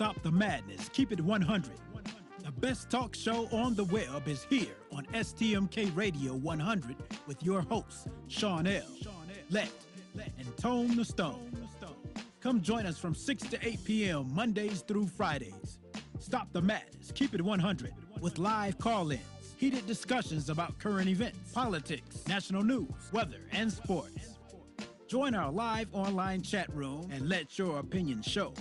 Stop the madness. Keep it 100. The best talk show on the web is here on STMK Radio 100 with your hosts, Sean L., Lett, and Tone the Stone. Come join us from 6 to 8 p.m. Mondays through Fridays. Stop the madness. Keep it 100 with live call-ins, heated discussions about current events, politics, national news, weather, and sports. Join our live online chat room and let your opinion show.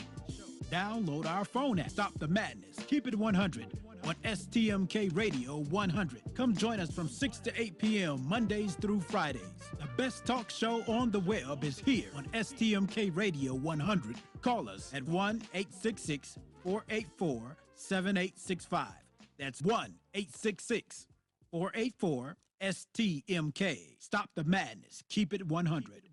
Download our phone app, Stop the Madness, Keep It 100 on STMK Radio 100. Come join us from 6 to 8 p.m. Mondays through Fridays. The best talk show on the web is here on STMK Radio 100. Call us at 1-866-484-7865. That's 1-866-484-STMK. Stop the madness. Keep it 100.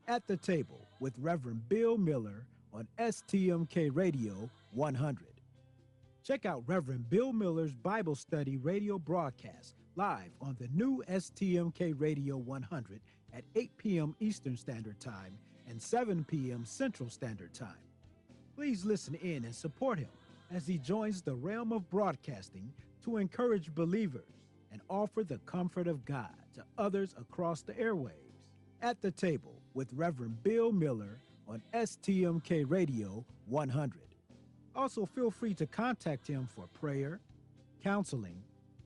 At the Table with Reverend Bill Miller on STMK Radio 100. Check out Reverend Bill Miller's Bible Study radio broadcast live on the new STMK Radio 100 at 8 p.m. Eastern Standard Time and 7 p.m. Central Standard Time. Please listen in and support him as he joins the realm of broadcasting to encourage believers and offer the comfort of God to others across the airwaves. At the Table with Reverend Bill Miller on STMK Radio 100. Also, feel free to contact him for prayer, counseling,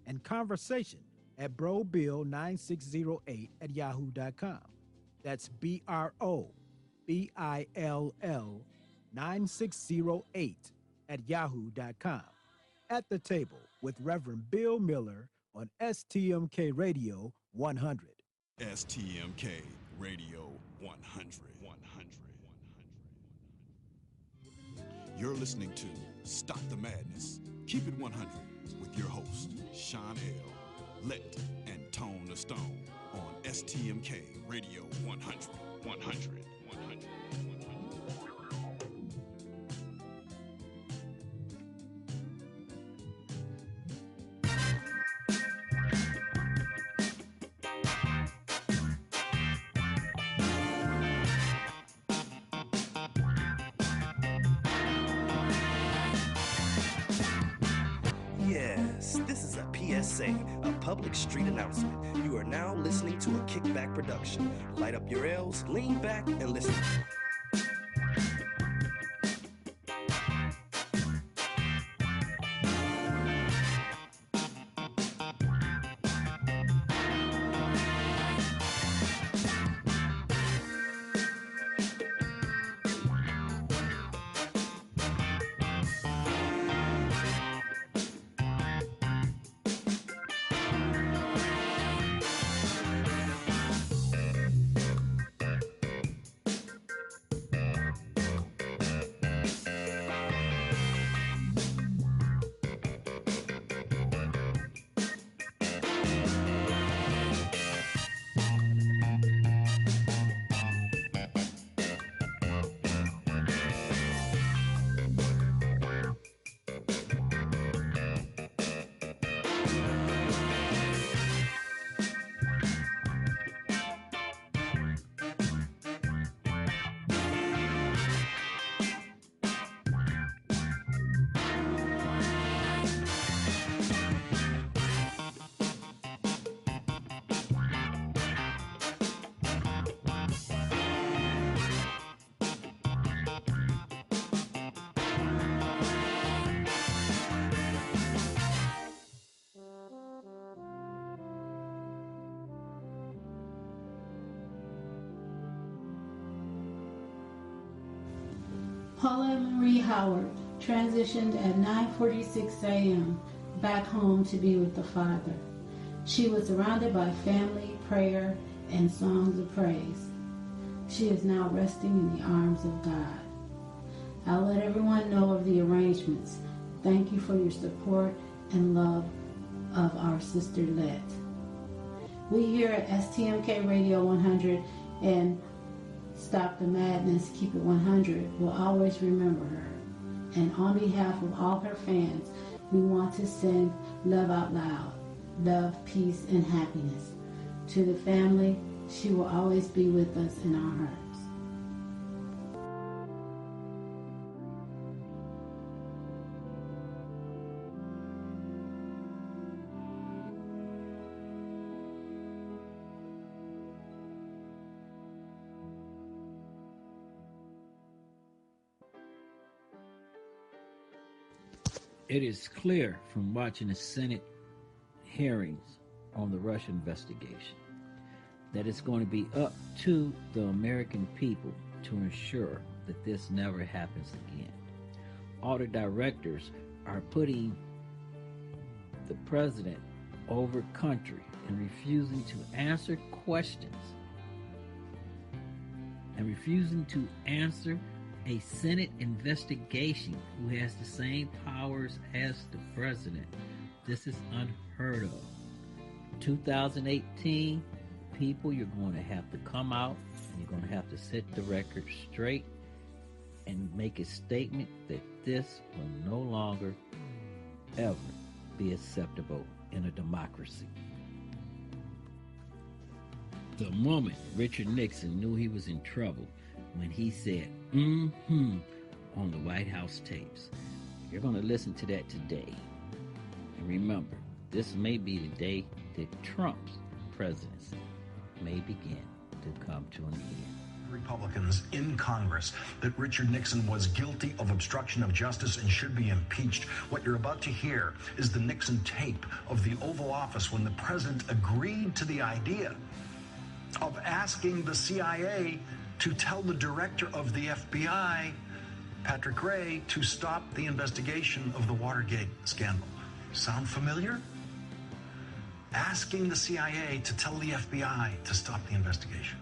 and conversation at brobill9608@yahoo.com. That's BROBILL9608@yahoo.com. At the Table with Reverend Bill Miller on STMK Radio 100. STMK Radio 100. You're listening to Stop the Madness, Keep It 100 with your hosts, Sean L., Lett, and Tone the Stone on STMK Radio 100. Yes, this is a PSA, a public street announcement. You are now listening to a Kickback production. Light up your L's, lean back, and listen. Paulette Marie Howard transitioned at 9:46 a.m. back home to be with the Father. She was surrounded by family, prayer, and songs of praise. She is now resting in the arms of God. I'll let everyone know of the arrangements. Thank you for your support and love of our sister Lett. We here at STMK Radio 100 and Stop the Madness, Keep It 100 will always remember her. And on behalf of all her fans, we want to send love out loud, love, peace, and happiness. To the family, she will always be with us in our hearts. It is clear from watching the Senate hearings on the Russia investigation that it's going to be up to the American people to ensure that this never happens again. All the directors are putting the president over country and refusing to answer questions and refusing to answer a Senate investigation who has the same powers as the president. This is unheard of. 2018, people, you're going to have to come out and you're going to have to set the record straight and make a statement that this will no longer ever be acceptable in a democracy. The moment Richard Nixon knew he was in trouble when he said, on the White House tapes. You're going to listen to that today. And remember, this may be the day that Trump's presidency may begin to come to an end. Republicans in Congress that Richard Nixon was guilty of obstruction of justice and should be impeached. What you're about to hear is the Nixon tape of the Oval Office when the president agreed to the idea of asking the CIA to tell the director of the FBI, Patrick Gray, to stop the investigation of the Watergate scandal. Sound familiar? Asking the CIA to tell the FBI to stop the investigation.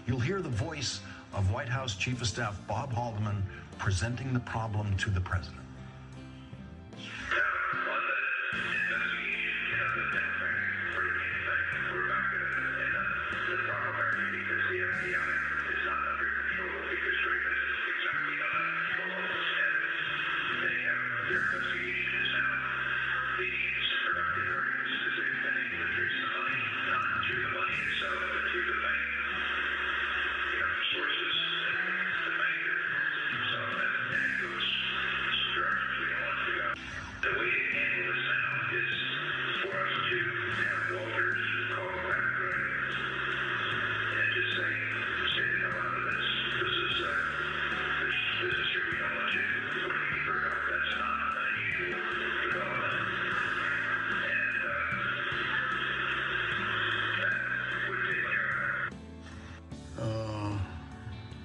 You'll hear the voice of White House Chief of Staff Bob Haldeman presenting the problem to the president.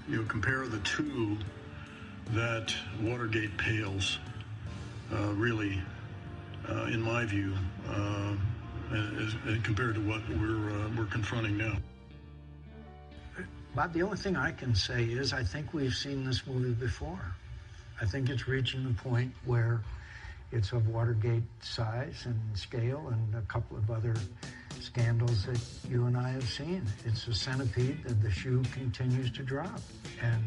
You compare the two, that Watergate pales, really, in my view, as compared to what we're confronting now. Bob, the only thing I can say is I think we've seen this movie before. I think it's reaching the point where it's of Watergate size and scale and a couple of other scandals that you and I have seen. It's a centipede that the shoe continues to drop. And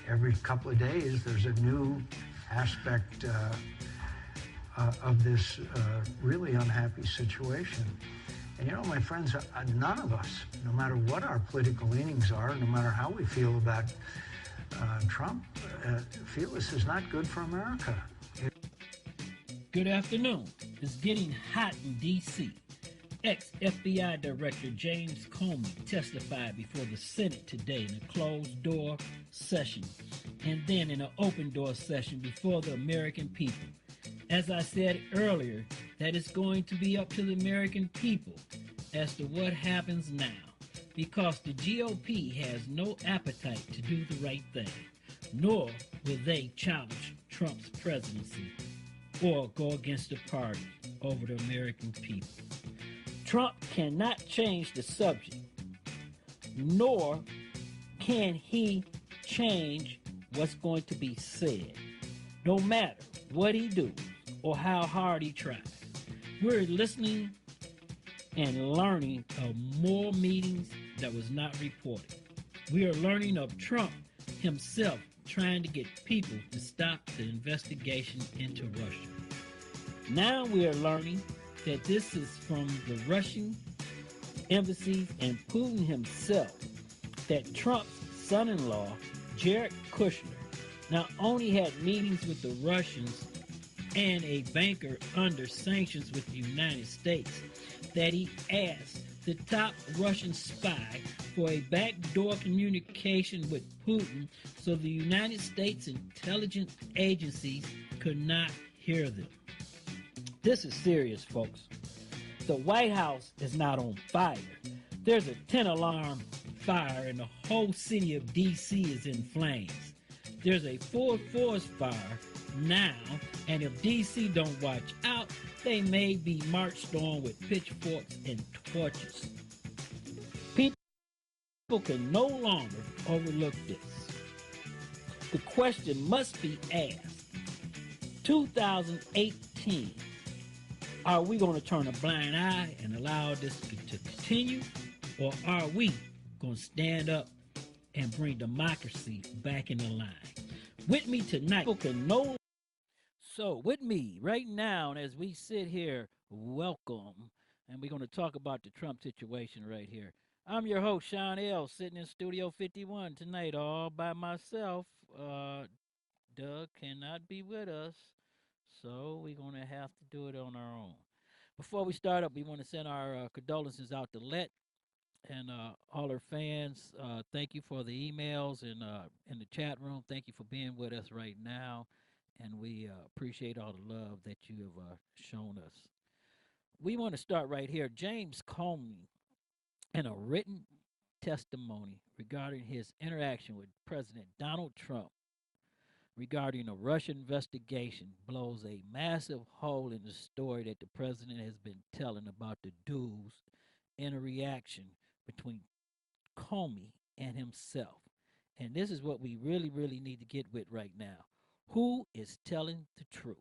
every couple of days, there's a new aspect of this really unhappy situation. And you know, my friends, none of us, no matter what our political leanings are, no matter how we feel about Trump, feel this is not good for America. Good afternoon. It's getting hot in D.C. Ex-FBI Director James Comey testified before the Senate today in a closed-door session and then in an open-door session before the American people. As I said earlier, that it's going to be up to the American people as to what happens now, because the GOP has no appetite to do the right thing, nor will they challenge Trump's presidency or go against the party over the American people. Trump cannot change the subject, nor can he change what's going to be said, no matter what he do or how hard he tries. We're listening and learning of more meetings that was not reported. We are learning of Trump himself trying to get people to stop the investigation into Russia. Now we are learning that this is from the Russian embassies and Putin himself, that Trump's son-in-law, Jared Kushner, not only had meetings with the Russians and a banker under sanctions with the United States, that he asked the top Russian spy for a backdoor communication with Putin so the United States intelligence agencies could not hear them. This is serious, folks. The White House is not on fire. There's a 10-alarm fire and the whole city of D.C. is in flames. There's a full forest fire now, and if D.C. don't watch out, they may be marched on with pitchforks and torches. People can no longer overlook this. The question must be asked. 2018, are we going to turn a blind eye and allow this to continue, or are we going to stand up and bring democracy back in the line? With me tonight, people can know. So with me right now, and as we sit here, welcome, and we're going to talk about the Trump situation right here. I'm your host, Sean L., sitting in Studio 51 tonight all by myself. Doug cannot be with us, so we're going to have to do it on our own. Before we start up, we want to send our condolences out to Lett and all our fans. Thank you for the emails and in the chat room. Thank you for being with us right now, and we appreciate all the love that you have shown us. We want to start right here. James Comey, in a written testimony regarding his interaction with President Donald Trump regarding a Russian investigation, blows a massive hole in the story that the president has been telling about the duels in a reaction between Comey and himself. And this is what we really, really need to get with right now. Who is telling the truth?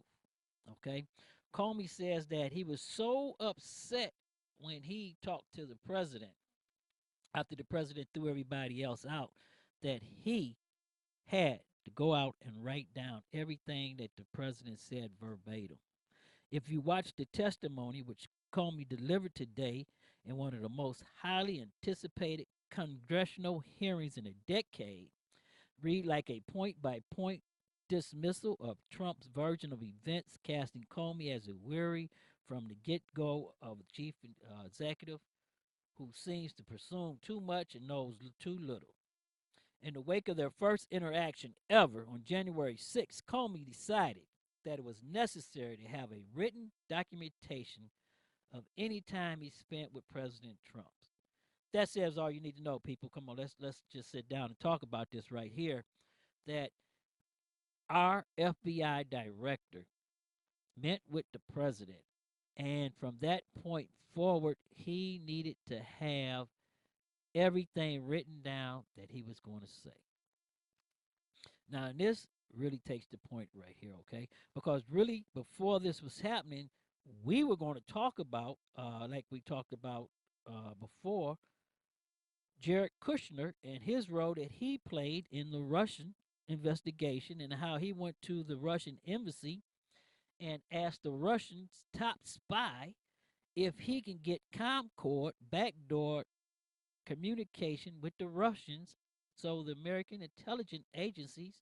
Okay? Comey says that he was so upset when he talked to the president after the president threw everybody else out that he had to go out and write down everything that the president said verbatim. If you watch the testimony, which Comey delivered today in one of the most highly anticipated congressional hearings in a decade, read like a point-by-point dismissal of Trump's version of events, casting Comey as a weary from the get-go of a chief executive who seems to presume too much and knows too little. In the wake of their first interaction ever on January 6th, Comey decided that it was necessary to have a written documentation of any time he spent with President Trump. That says all you need to know, people. Come on, let's just sit down and talk about this right here. That our FBI director met with the president, and from that point forward, he needed to have everything written down that he was going to say. Now, and this really takes the point right here, okay? Because really, before this was happening, we were going to talk about, like we talked about before, Jared Kushner and his role that he played in the Russian investigation and how he went to the Russian embassy and asked the Russians' top spy if he can get Comcord backdoor communication with the Russians so the American intelligence agencies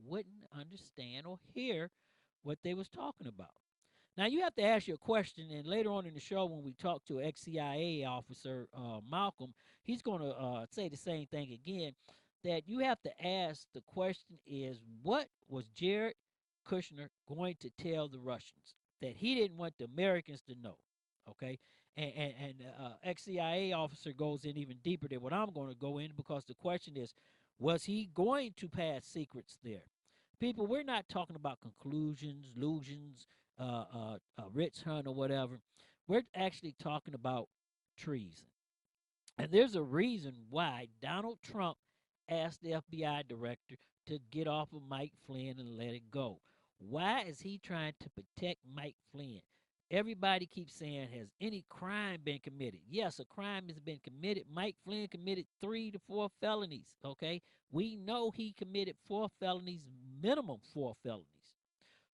wouldn't understand or hear what they was talking about. Now, you have to ask your question, and later on in the show when we talk to ex-CIA officer Malcolm, he's going to say the same thing again, that you have to ask the question is, what was Jared Kushner going to tell the Russians that he didn't want the Americans to know, okay? And ex-CIA officer goes in even deeper than what I'm going to go in, because the question is, was he going to pass secrets there? People, we're not talking about conclusions, illusions, Rich Hunt or whatever. We're actually talking about treason. And there's a reason why Donald Trump asked the FBI director to get off of Mike Flynn and let it go. Why is he trying to protect Mike Flynn? Everybody keeps saying, has any crime been committed? Yes, a crime has been committed. Mike Flynn committed 3 to 4 felonies, okay? We know he committed 4 felonies, minimum 4 felonies.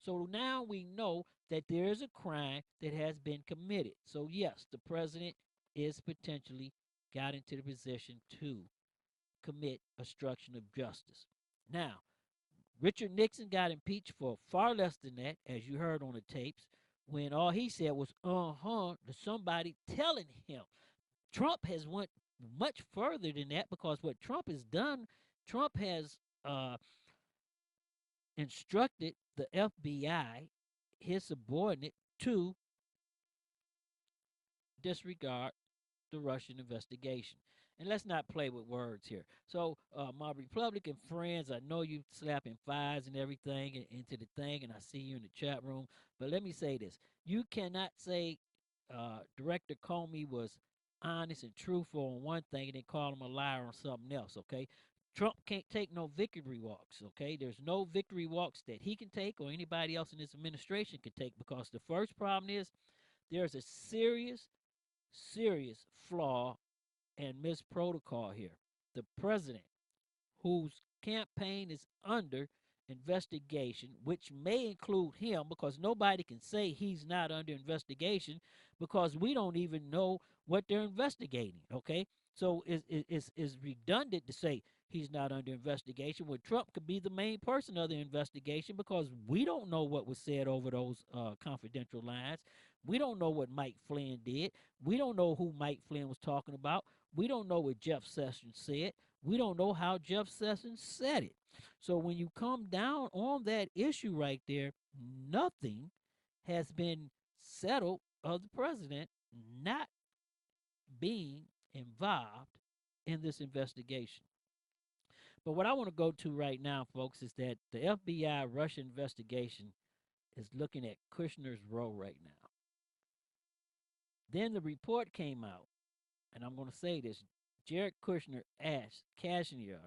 So now we know that there is a crime that has been committed. So yes, the president is potentially got into the position to commit obstruction of justice. Now, Richard Nixon got impeached for far less than that, as you heard on the tapes, when all he said was to somebody telling him. Trump has went much further than that, because what Trump has done, Trump has instructed the FBI, his subordinate, to disregard the Russian investigation. And let's not play with words here. So, my Republican friends, I know you slapping fives and everything into the thing, and I see you in the chat room. But let me say this: you cannot say Director Comey was honest and truthful on one thing and then call him a liar on something else. Okay, Trump can't take no victory walks. Okay, there's no victory walks that he can take or anybody else in this administration can take, because the first problem is there's a serious flaw and missed protocol here. The president, whose campaign is under investigation, which may include him, because nobody can say he's not under investigation because we don't even know what they're investigating. Okay, so it's redundant to say he's not under investigation when Trump could be the main person of the investigation, because we don't know what was said over those confidential lines. We don't know what Mike Flynn did. We don't know who Mike Flynn was talking about. We don't know what Jeff Sessions said. We don't know how Jeff Sessions said it. So when you come down on that issue right there, nothing has been settled of the president not being involved in this investigation. But what I want to go to right now, folks, is that the FBI Russia investigation is looking at Kushner's role right now. Then the report came out, and I'm going to say this: Jared Kushner asked Kashmir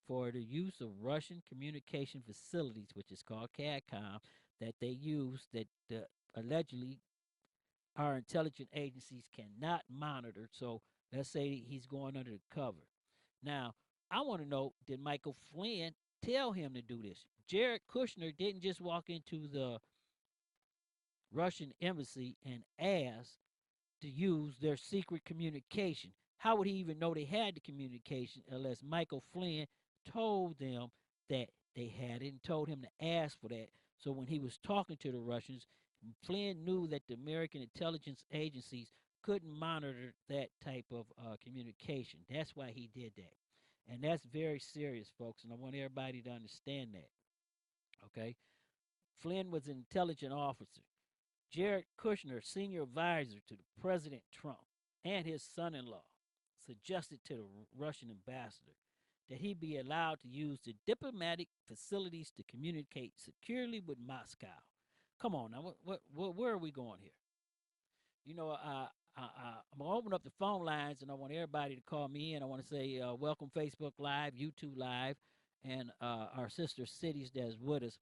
for the use of Russian communication facilities, which is called CADCOM, that they use that allegedly our intelligence agencies cannot monitor. So let's say he's going under the cover. Now, I want to know, did Michael Flynn tell him to do this? Jared Kushner didn't just walk into the Russian embassy and ask to use their secret communication. How would he even know they had the communication unless Michael Flynn told them that they had it and told him to ask for that? So when he was talking to the Russians, Flynn knew that the American intelligence agencies couldn't monitor that type of communication. That's why he did that. And that's very serious, folks, and I want everybody to understand that. Okay? Flynn was an intelligence officer. Jared Kushner, senior advisor to President Trump and his son-in-law, suggested to the Russian ambassador that he be allowed to use the diplomatic facilities to communicate securely with Moscow. Come on now, where are we going here? You know, I'm going to open up the phone lines, and I want everybody to call me in. I want to say welcome Facebook Live, YouTube Live, and our sister cities that's with us.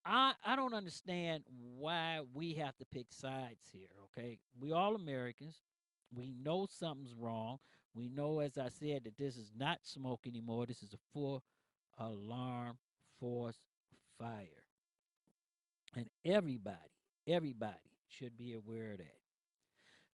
I don't understand why we have to pick sides here, okay? We all Americans. We know something's wrong. We know, as I said, that this is not smoke anymore. This is a full alarm force fire. And everybody should be aware of that.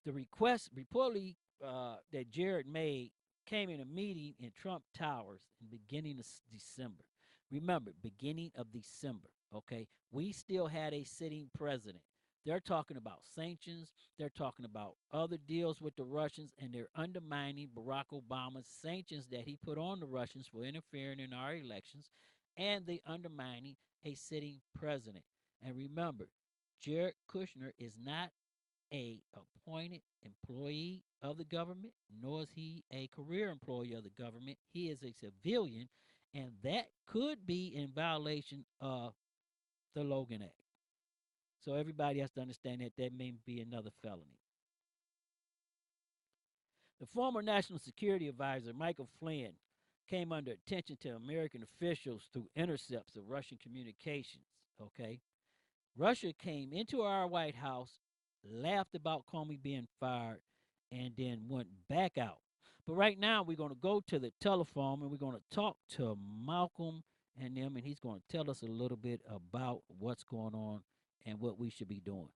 The request reportedly that Jared made came in a meeting in Trump Towers in the beginning of December. Remember, beginning of December, okay? We still had a sitting president. They're talking about sanctions. They're talking about other deals with the Russians, and they're undermining Barack Obama's sanctions that he put on the Russians for interfering in our elections, and they undermining a sitting president. And remember, Jared Kushner is not a appointed employee of the government, nor is he a career employee of the government. He is a civilian, and that could be in violation of the Logan Act. So everybody has to understand that that may be another felony. The former National Security Advisor, Michael Flynn, came under attention to American officials through intercepts of Russian communications, okay? Russia came into our White House, laughed about Comey being fired, and then went back out. But right now, we're going to go to the telephone, and we're going to talk to Malcolm and them, and he's going to tell us a little bit about what's going on and what we should be doing.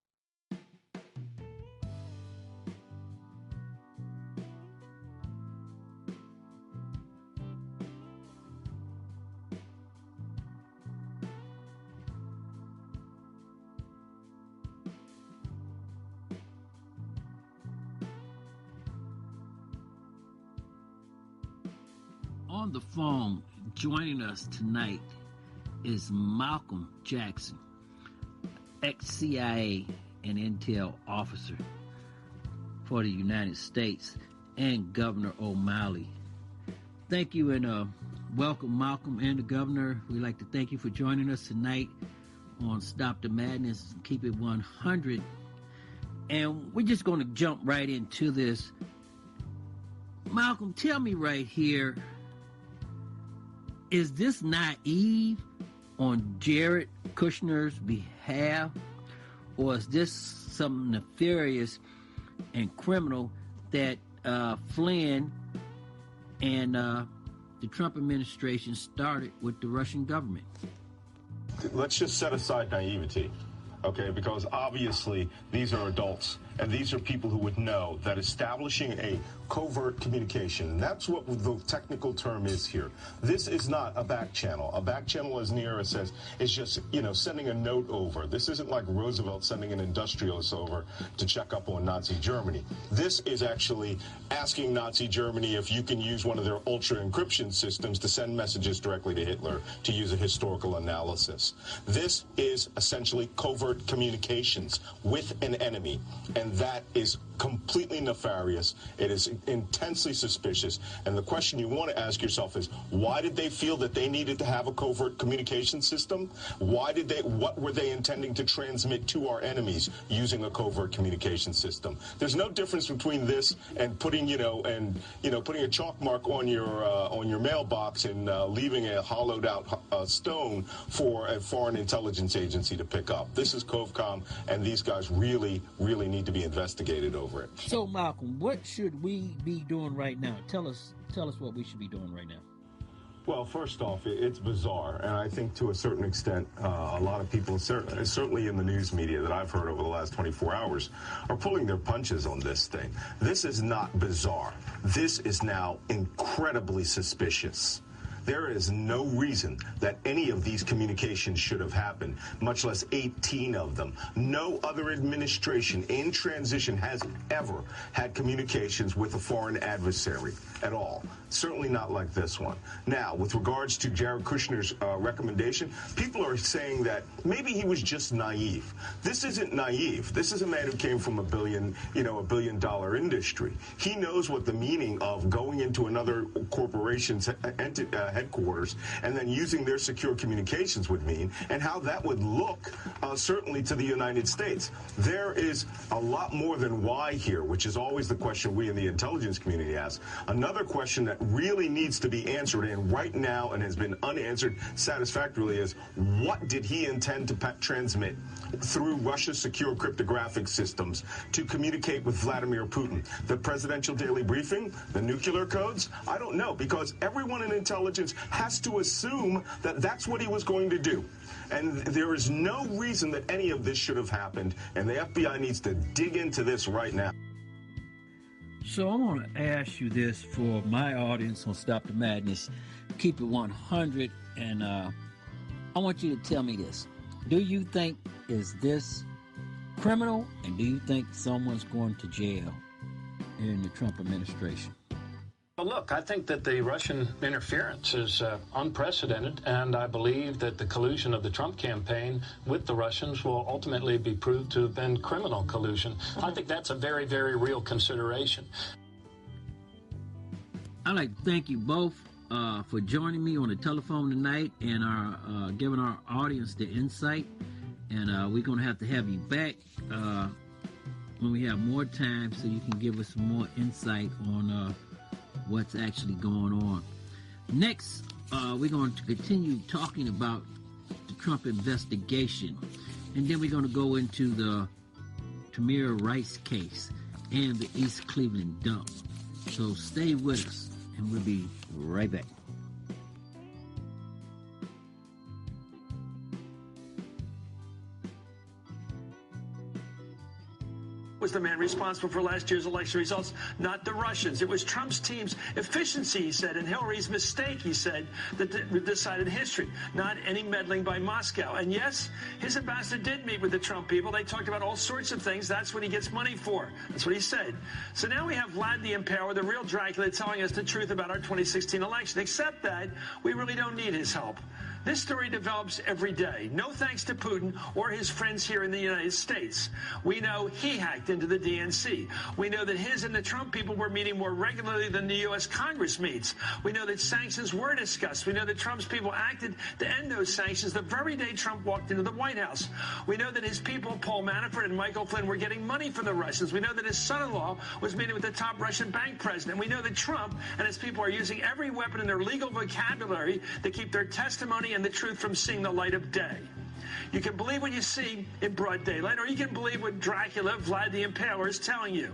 On the phone, joining us tonight is Malcolm Jackson, ex-CIA and Intel officer. for the United States, and Governor O'Malley. Thank you and welcome Malcolm and the Governor. We'd like to thank you for joining us tonight on Stop the Madness and Keep It 100. And we're just going to jump right into this. Malcolm, tell me right here, is this naive on Jared Kushner's behalf, or is this something nefarious and criminal that Flynn and the Trump administration started with the Russian government? Let's just set aside naivety, okay? Because obviously these are adults, and these are people who would know that establishing a covert communication, and that's what the technical term is here. This is not a back channel. A back channel, as Niera says, is just, sending a note over. This isn't like Roosevelt sending an industrialist over to check up on Nazi Germany. This is actually asking Nazi Germany if you can use one of their ultra encryption systems to send messages directly to Hitler, to use a historical analysis. This is essentially covert communications with an enemy, and that is completely nefarious. It is intensely suspicious. And the question you want to ask yourself is, why did they feel that they needed to have a covert communication system? What were they intending to transmit to our enemies using a covert communication system? There's no difference between this and putting a chalk mark on your mailbox and leaving a hollowed out stone for a foreign intelligence agency to pick up. This is COVCOM, and these guys really, really need to be investigated over it. So, Malcolm, what should we be doing right now? Tell us what we should be doing right now. Well, first off, it's bizarre, and I think to a certain extent, a lot of people, certainly in the news media that I've heard over the last 24 hours, are pulling their punches on this thing. This is not bizarre. This is now incredibly suspicious. There is no reason that any of these communications should have happened, much less 18 of them. No other administration in transition has ever had communications with a foreign adversary at all. Certainly not like this one. Now, with regards to Jared Kushner's recommendation, people are saying that maybe he was just naive. This isn't naive. This is a man who came from a $1 billion industry. He knows what the meaning of going into another corporation's headquarters and then using their secure communications would mean, and how that would look certainly to the United States. There is a lot more than why here, which is always the question we in the intelligence community ask. Another question that really needs to be answered, and right now and has been unanswered satisfactorily, is what did he intend to transmit through Russia's secure cryptographic systems to communicate with Vladimir Putin? The presidential daily briefing? The nuclear codes? I don't know, because everyone in intelligence has to assume that that's what he was going to do. And there is no reason that any of this should have happened, and the FBI needs to dig into this right now. So I want to ask you this for my audience on Stop the Madness, Keep It 100, and I want you to tell me this. Do you think is this criminal, and do you think someone's going to jail in the Trump administration? Well, look, I think that the Russian interference is unprecedented, and I believe that the collusion of the Trump campaign with the Russians will ultimately be proved to have been criminal collusion. I think that's a very, very real consideration. I'd like to thank you both for joining me on the telephone tonight and giving our audience the insight. And we're going to have you back when we have more time so you can give us some more insight on what's actually going on. Next, we're going to continue talking about the Trump investigation, and then we're going to go into the Tamir Rice case and the East Cleveland dump. So stay with us, and we'll be right back. Was the man responsible for last year's election results, not the Russians. It was Trump's team's efficiency, he said, and Hillary's mistake, he said, that decided history, not any meddling by Moscow. And yes, his ambassador did meet with the Trump people. They talked about all sorts of things. That's what he gets money for. That's what he said. So now we have Vlad the Impaler, the real Dracula, telling us the truth about our 2016 election, except that we really don't need his help. This story develops every day. No thanks to Putin or his friends here in the United States. We know he hacked into the DNC. We know that his and the Trump people were meeting more regularly than the U.S. Congress meets. We know that sanctions were discussed. We know that Trump's people acted to end those sanctions the very day Trump walked into the White House. We know that his people, Paul Manafort and Michael Flynn, were getting money from the Russians. We know that his son-in-law was meeting with the top Russian bank president. We know that Trump and his people are using every weapon in their legal vocabulary to keep their testimony and the truth from seeing the light of day. You can believe what you see in broad daylight, or you can believe what Dracula, Vlad the Impaler, is telling you.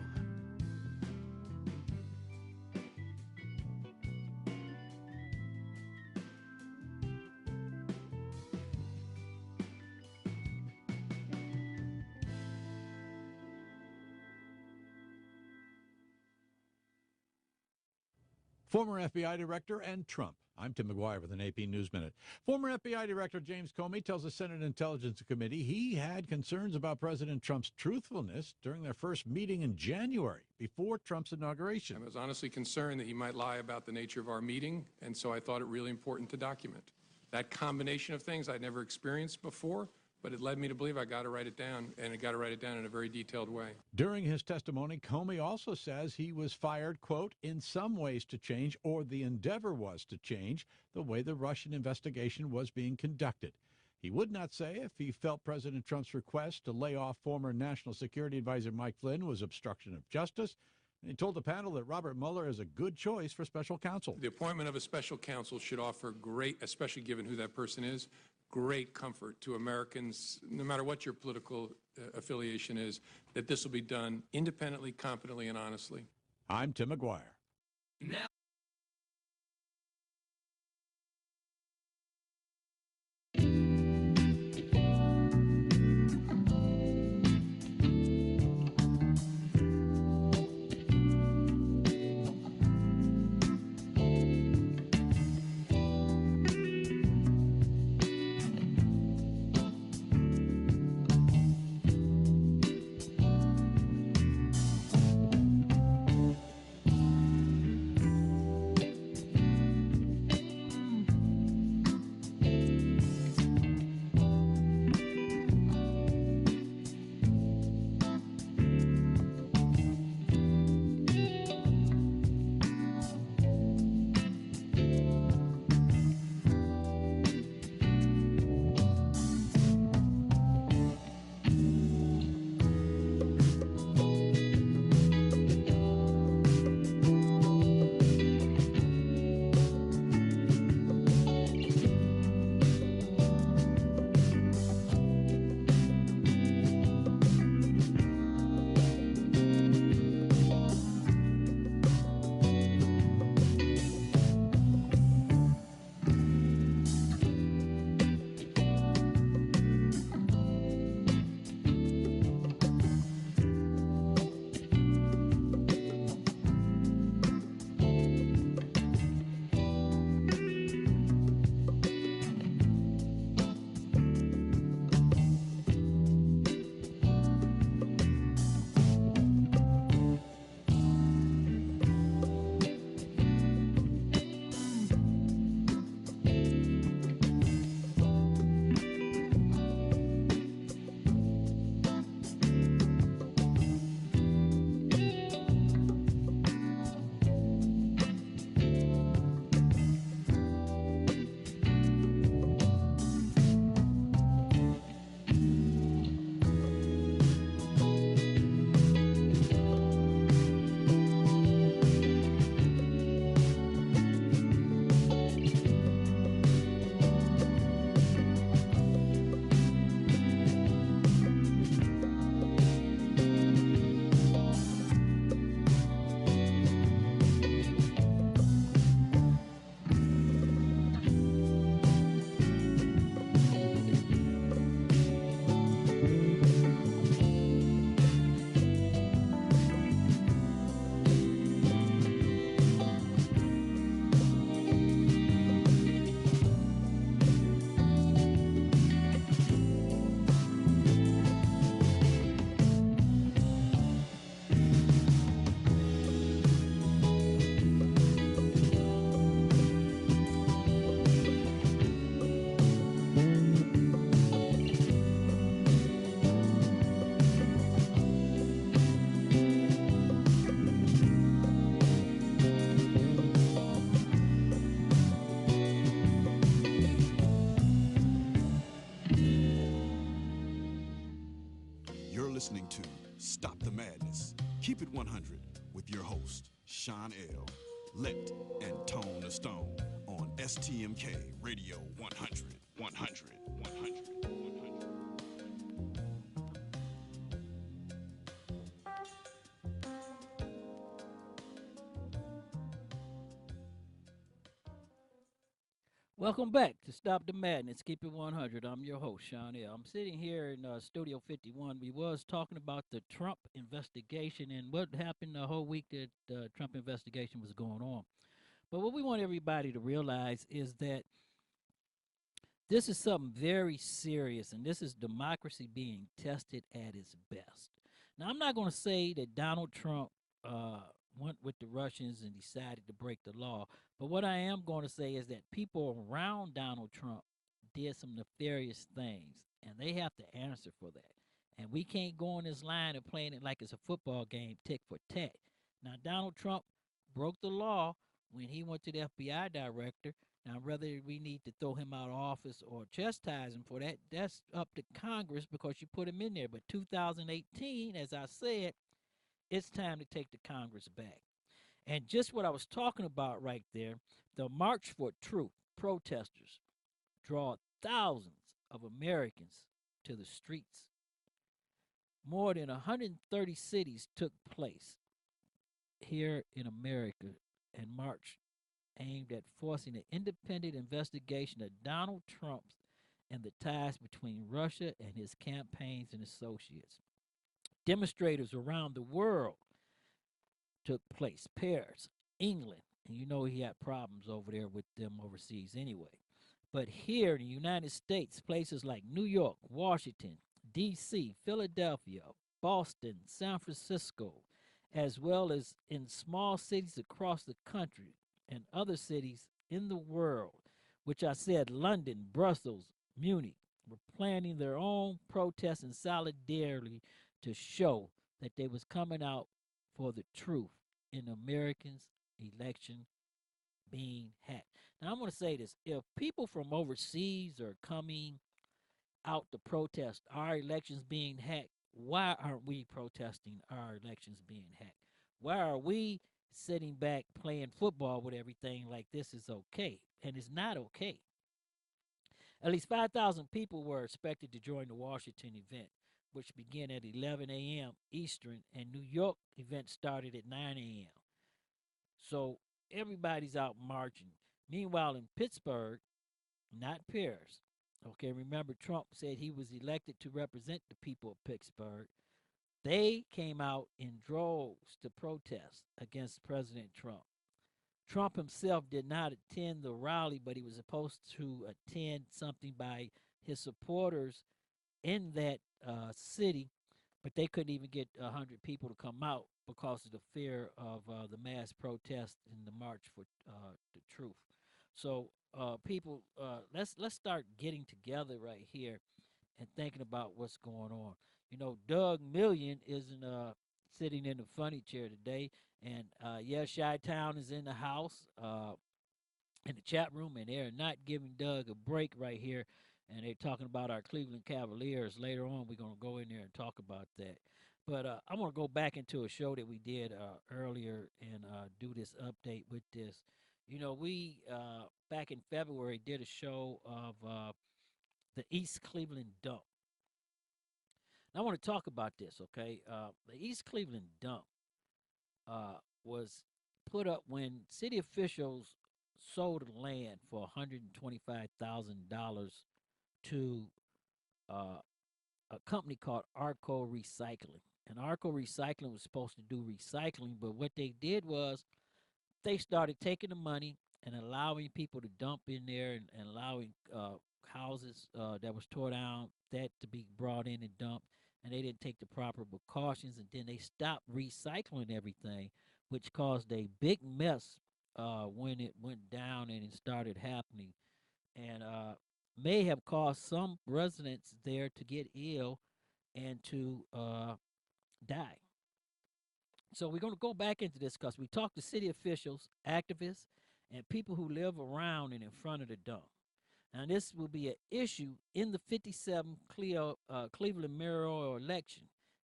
Former FBI Director and Trump. I'm Tim McGuire with an AP News Minute. Former FBI Director James Comey tells the Senate Intelligence Committee he had concerns about President Trump's truthfulness during their first meeting in January, before Trump's inauguration. I was honestly concerned that he might lie about the nature of our meeting, and so I thought it really important to document. That combination of things I'd never experienced before, but it led me to believe I got to write it down, and I got to write it down in a very detailed way. During his testimony, Comey also says he was fired, quote, in some ways to change, or the endeavor was to change, the way the Russian investigation was being conducted. He would not say if he felt President Trump's request to lay off former National Security Advisor Mike Flynn was obstruction of justice. And he told the panel that Robert Mueller is a good choice for special counsel. The appointment of a special counsel should offer great, especially given who that person is, great comfort to Americans, no matter what your political affiliation is, that this will be done independently, competently, and honestly. I'm Tim McGuire. Now listening to Stop the Madness, Keep It 100 with your host, Sean L., Lett, and Tone the Stone on STMK Radio 100, 100, 100. Welcome back to Stop the Madness, Keep It 100. I'm your host, Sean L. I'm sitting here in Studio 51. We was talking about the Trump investigation and what happened the whole week that the Trump investigation was going on. But what we want everybody to realize is that this is something very serious, and this is democracy being tested at its best. Now, I'm not going to say that Donald Trump went with the Russians and decided to break the law, but what I am going to say is that people around Donald Trump did some nefarious things, and they have to answer for that. And we can't go on this line and playing it like it's a football game, tick for tat. Now, Donald Trump broke the law when he went to the FBI director. Now, whether we need to throw him out of office or chastise him for that, that's up to Congress because you put him in there. But 2018, as I said, it's time to take the Congress back. And just what I was talking about right there, the March for Truth protesters draw thousands of Americans to the streets. More than 130 cities took place here in America and marched aimed at forcing an independent investigation of Donald Trump and the ties between Russia and his campaigns and associates. Demonstrators around the world took place. Paris, England, and you know he had problems over there with them overseas anyway. But here in the United States, places like New York, Washington, D.C., Philadelphia, Boston, San Francisco, as well as in small cities across the country and other cities in the world, which I said London, Brussels, Munich, were planning their own protests in solidarity to show that they was coming out for the truth in Americans' election being hacked. Now, I'm going to say this. If people from overseas are coming out to protest our elections being hacked, why aren't we protesting our elections being hacked? Why are we sitting back playing football with everything like this is okay? And it's not okay. At least 5,000 people were expected to join the Washington event, which began at 11 a.m. Eastern, and New York event started at 9 a.m. So everybody's out marching. Meanwhile, in Pittsburgh, not Paris, okay, remember Trump said he was elected to represent the people of Pittsburgh. They came out in droves to protest against President Trump. Trump himself did not attend the rally, but he was supposed to attend something by his supporters in that city, but they couldn't even get 100 people to come out because of the fear of the mass protest in the March for the Truth. So people, let's start getting together right here and thinking about what's going on. You know, Doug Million isn't sitting in the funny chair today, and yeah, Chi-Town is in the house, in the chat room, and they're not giving Doug a break right here. And they're talking about our Cleveland Cavaliers. Later on, we're going to go in there and talk about that. But I want to go back into a show that we did earlier and do this update with this. You know, we, back in February, did a show of the East Cleveland dump. Now, I want to talk about this, okay? The East Cleveland dump was put up when city officials sold the land for $125,000 to a company called Arco Recycling. And Arco Recycling was supposed to do recycling, but what they did was they started taking the money and allowing people to dump in there and allowing houses that was tore down, that to be brought in and dumped. And they didn't take the proper precautions, and then they stopped recycling everything, which caused a big mess when it went down and it started happening. And may have caused some residents there to get ill and to die. So we're going to go back into this because we talked to city officials, activists, and people who live around and in front of the dump. Now, this will be an issue in the 57 Cleveland mayoral election.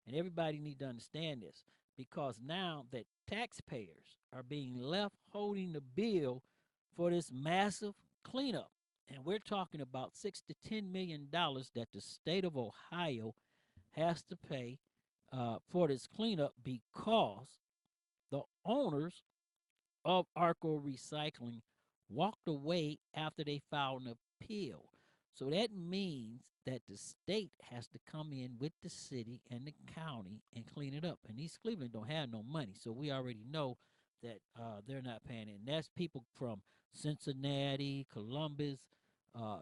And everybody need to understand this because now that taxpayers are being left holding the bill for this massive cleanup. And we're talking about $6 to $10 million that the state of Ohio has to pay for this cleanup because the owners of Arco Recycling walked away after they filed an appeal. So that means that the state has to come in with the city and the county and clean it up. And East Cleveland don't have no money, so we already know that they're not paying it. And that's people from Cincinnati, Columbus,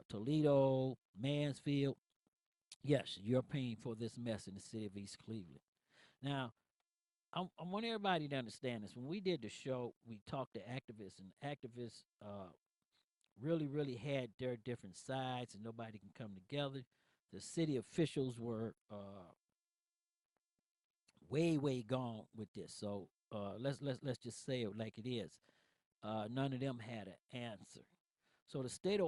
Toledo, Mansfield. Yes, you're paying for this mess in the city of East Cleveland. Now, I want everybody to understand this. When we did the show, we talked to activists, and activists really had their different sides, and nobody can come together. The city officials were way gone with this. So let's just say it like it is. None of them had an answer. So the state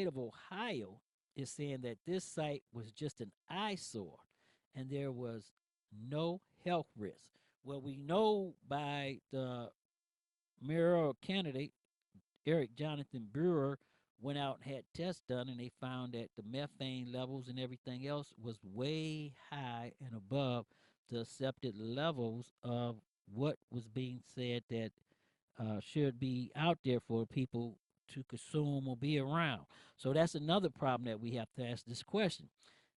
of Ohio is saying that this site was just an eyesore, and there was no health risk. Well, we know by the mayoral candidate Eric Jonathan Brewer went out and had tests done, and they found that the methane levels and everything else was way high and above the accepted levels of what was being said that should be out there for people to consume or be around. So that's another problem that we have to ask this question.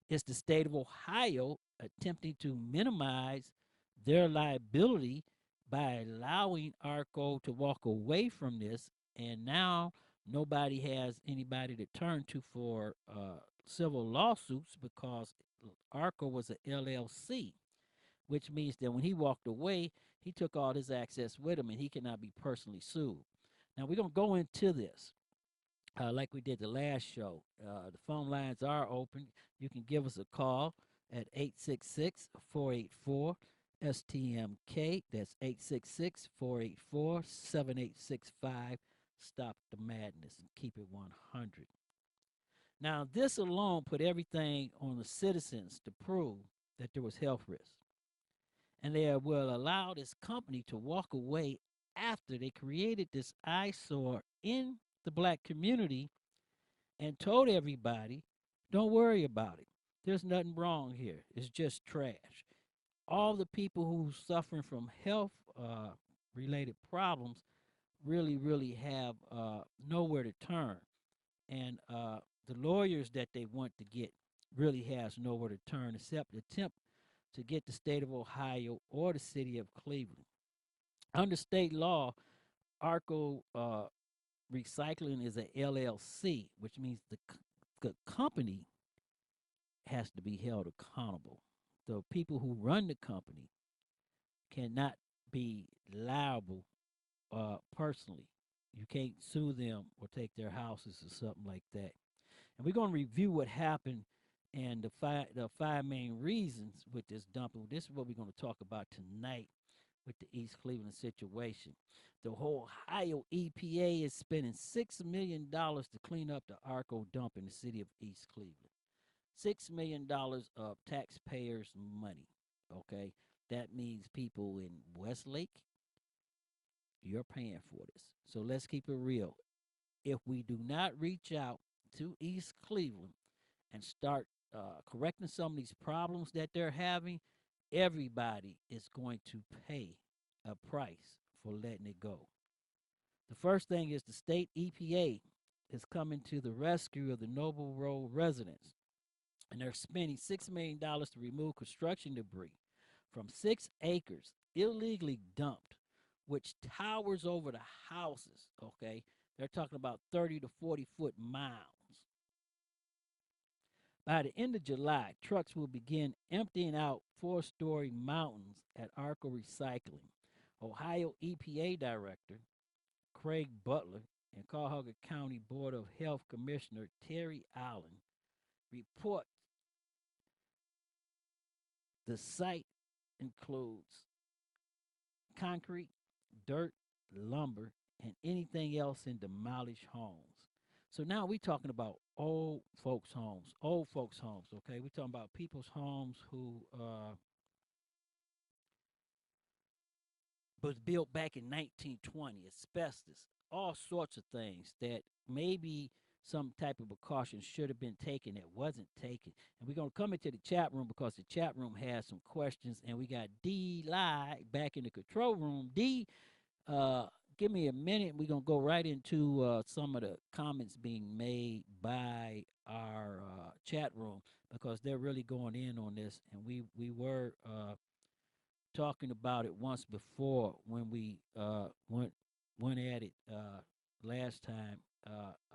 Is the state of Ohio attempting to minimize their liability by allowing ARCO to walk away from this, and now nobody has anybody to turn to for civil lawsuits because ARCO was a LLC, which means that when he walked away, he took all his access with him and he cannot be personally sued. Now, we're going to go into this like we did the last show. The phone lines are open. You can give us a call at 866-484-STMK. That's 866-484-7865. Stop the madness and keep it 100. Now, this alone put everything on the citizens to prove that there was health risk. And they will allow this company to walk away after they created this eyesore in the black community and told everybody, don't worry about it. There's nothing wrong here. It's just trash. All the people who suffering from health related problems really have nowhere to turn. And the lawyers that they want to get really has nowhere to turn except attempt to get the state of Ohio or the city of Cleveland. Under state law, ARCO Recycling is a LLC, which means the company has to be held accountable. The people who run the company cannot be liable personally. You can't sue them or take their houses or something like that. And we're going to review what happened and the five main reasons with this dumping. This is what we're going to talk about tonight with the East Cleveland situation. The whole Ohio EPA is spending $6 million to clean up the Arco dump in the city of East Cleveland. $6 million of taxpayers' money. Okay, that means people in Westlake, you're paying for this. So let's keep it real. If we do not reach out to East Cleveland and start correcting some of these problems that they're having, everybody is going to pay a price for letting it go. The first thing is the state EPA is coming to the rescue of the Noble Road residents, and they're spending $6 million to remove construction debris from 6 acres illegally dumped, which towers over the houses, okay? They're talking about 30 to 40-foot mounds. By the end of July, trucks will begin emptying out 4-story mountains at Arco Recycling. Ohio EPA Director Craig Butler and Cuyahoga County Board of Health Commissioner Terry Allen report the site includes concrete, dirt, lumber, and anything else in demolished homes. So now we're talking about old folks' homes, okay? We're talking about people's homes who was built back in 1920, asbestos, all sorts of things that maybe some type of precaution should have been taken that wasn't taken. And we're going to come into the chat room because the chat room has some questions. And we got D. Lai back in the control room. D, give me a minute. We're going to go right into some of the comments being made by our chat room because they're really going in on this. And we were talking about it once before when we went at it last time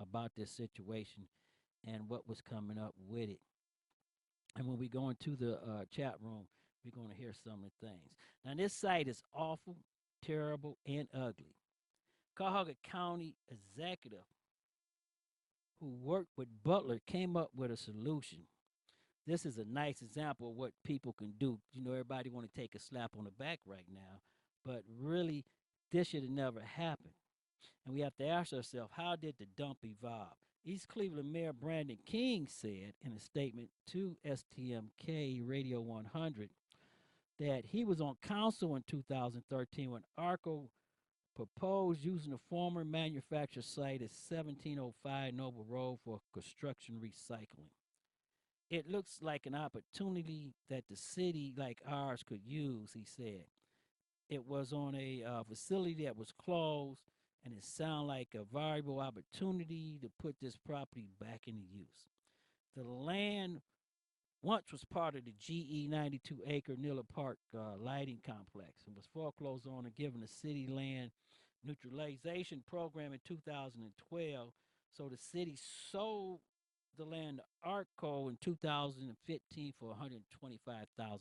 about this situation and what was coming up with it. And when we go into the chat room, we're going to hear some of the things. Now, this site is awful, terrible, and ugly. Cuyahoga County executive who worked with Butler came up with a solution. This is a nice example of what people can do. You know, everybody want to take a slap on the back right now, but really, this should have never happened. And we have to ask ourselves, how did the dump evolve? East Cleveland Mayor Brandon King said in a statement to STMK Radio 100 that he was on council in 2013 when ARCO proposed using the former manufacturer site at 1705 Noble Road for construction recycling. It looks like an opportunity that the city like ours could use, he said. It was on a facility that was closed, and it sounded like a valuable opportunity to put this property back into use. The land once was part of the GE 92-acre Nilla Park lighting complex and was foreclosed on and given a city land neutralization program in 2012. So the city sold the land to ARCO in 2015 for $125,000.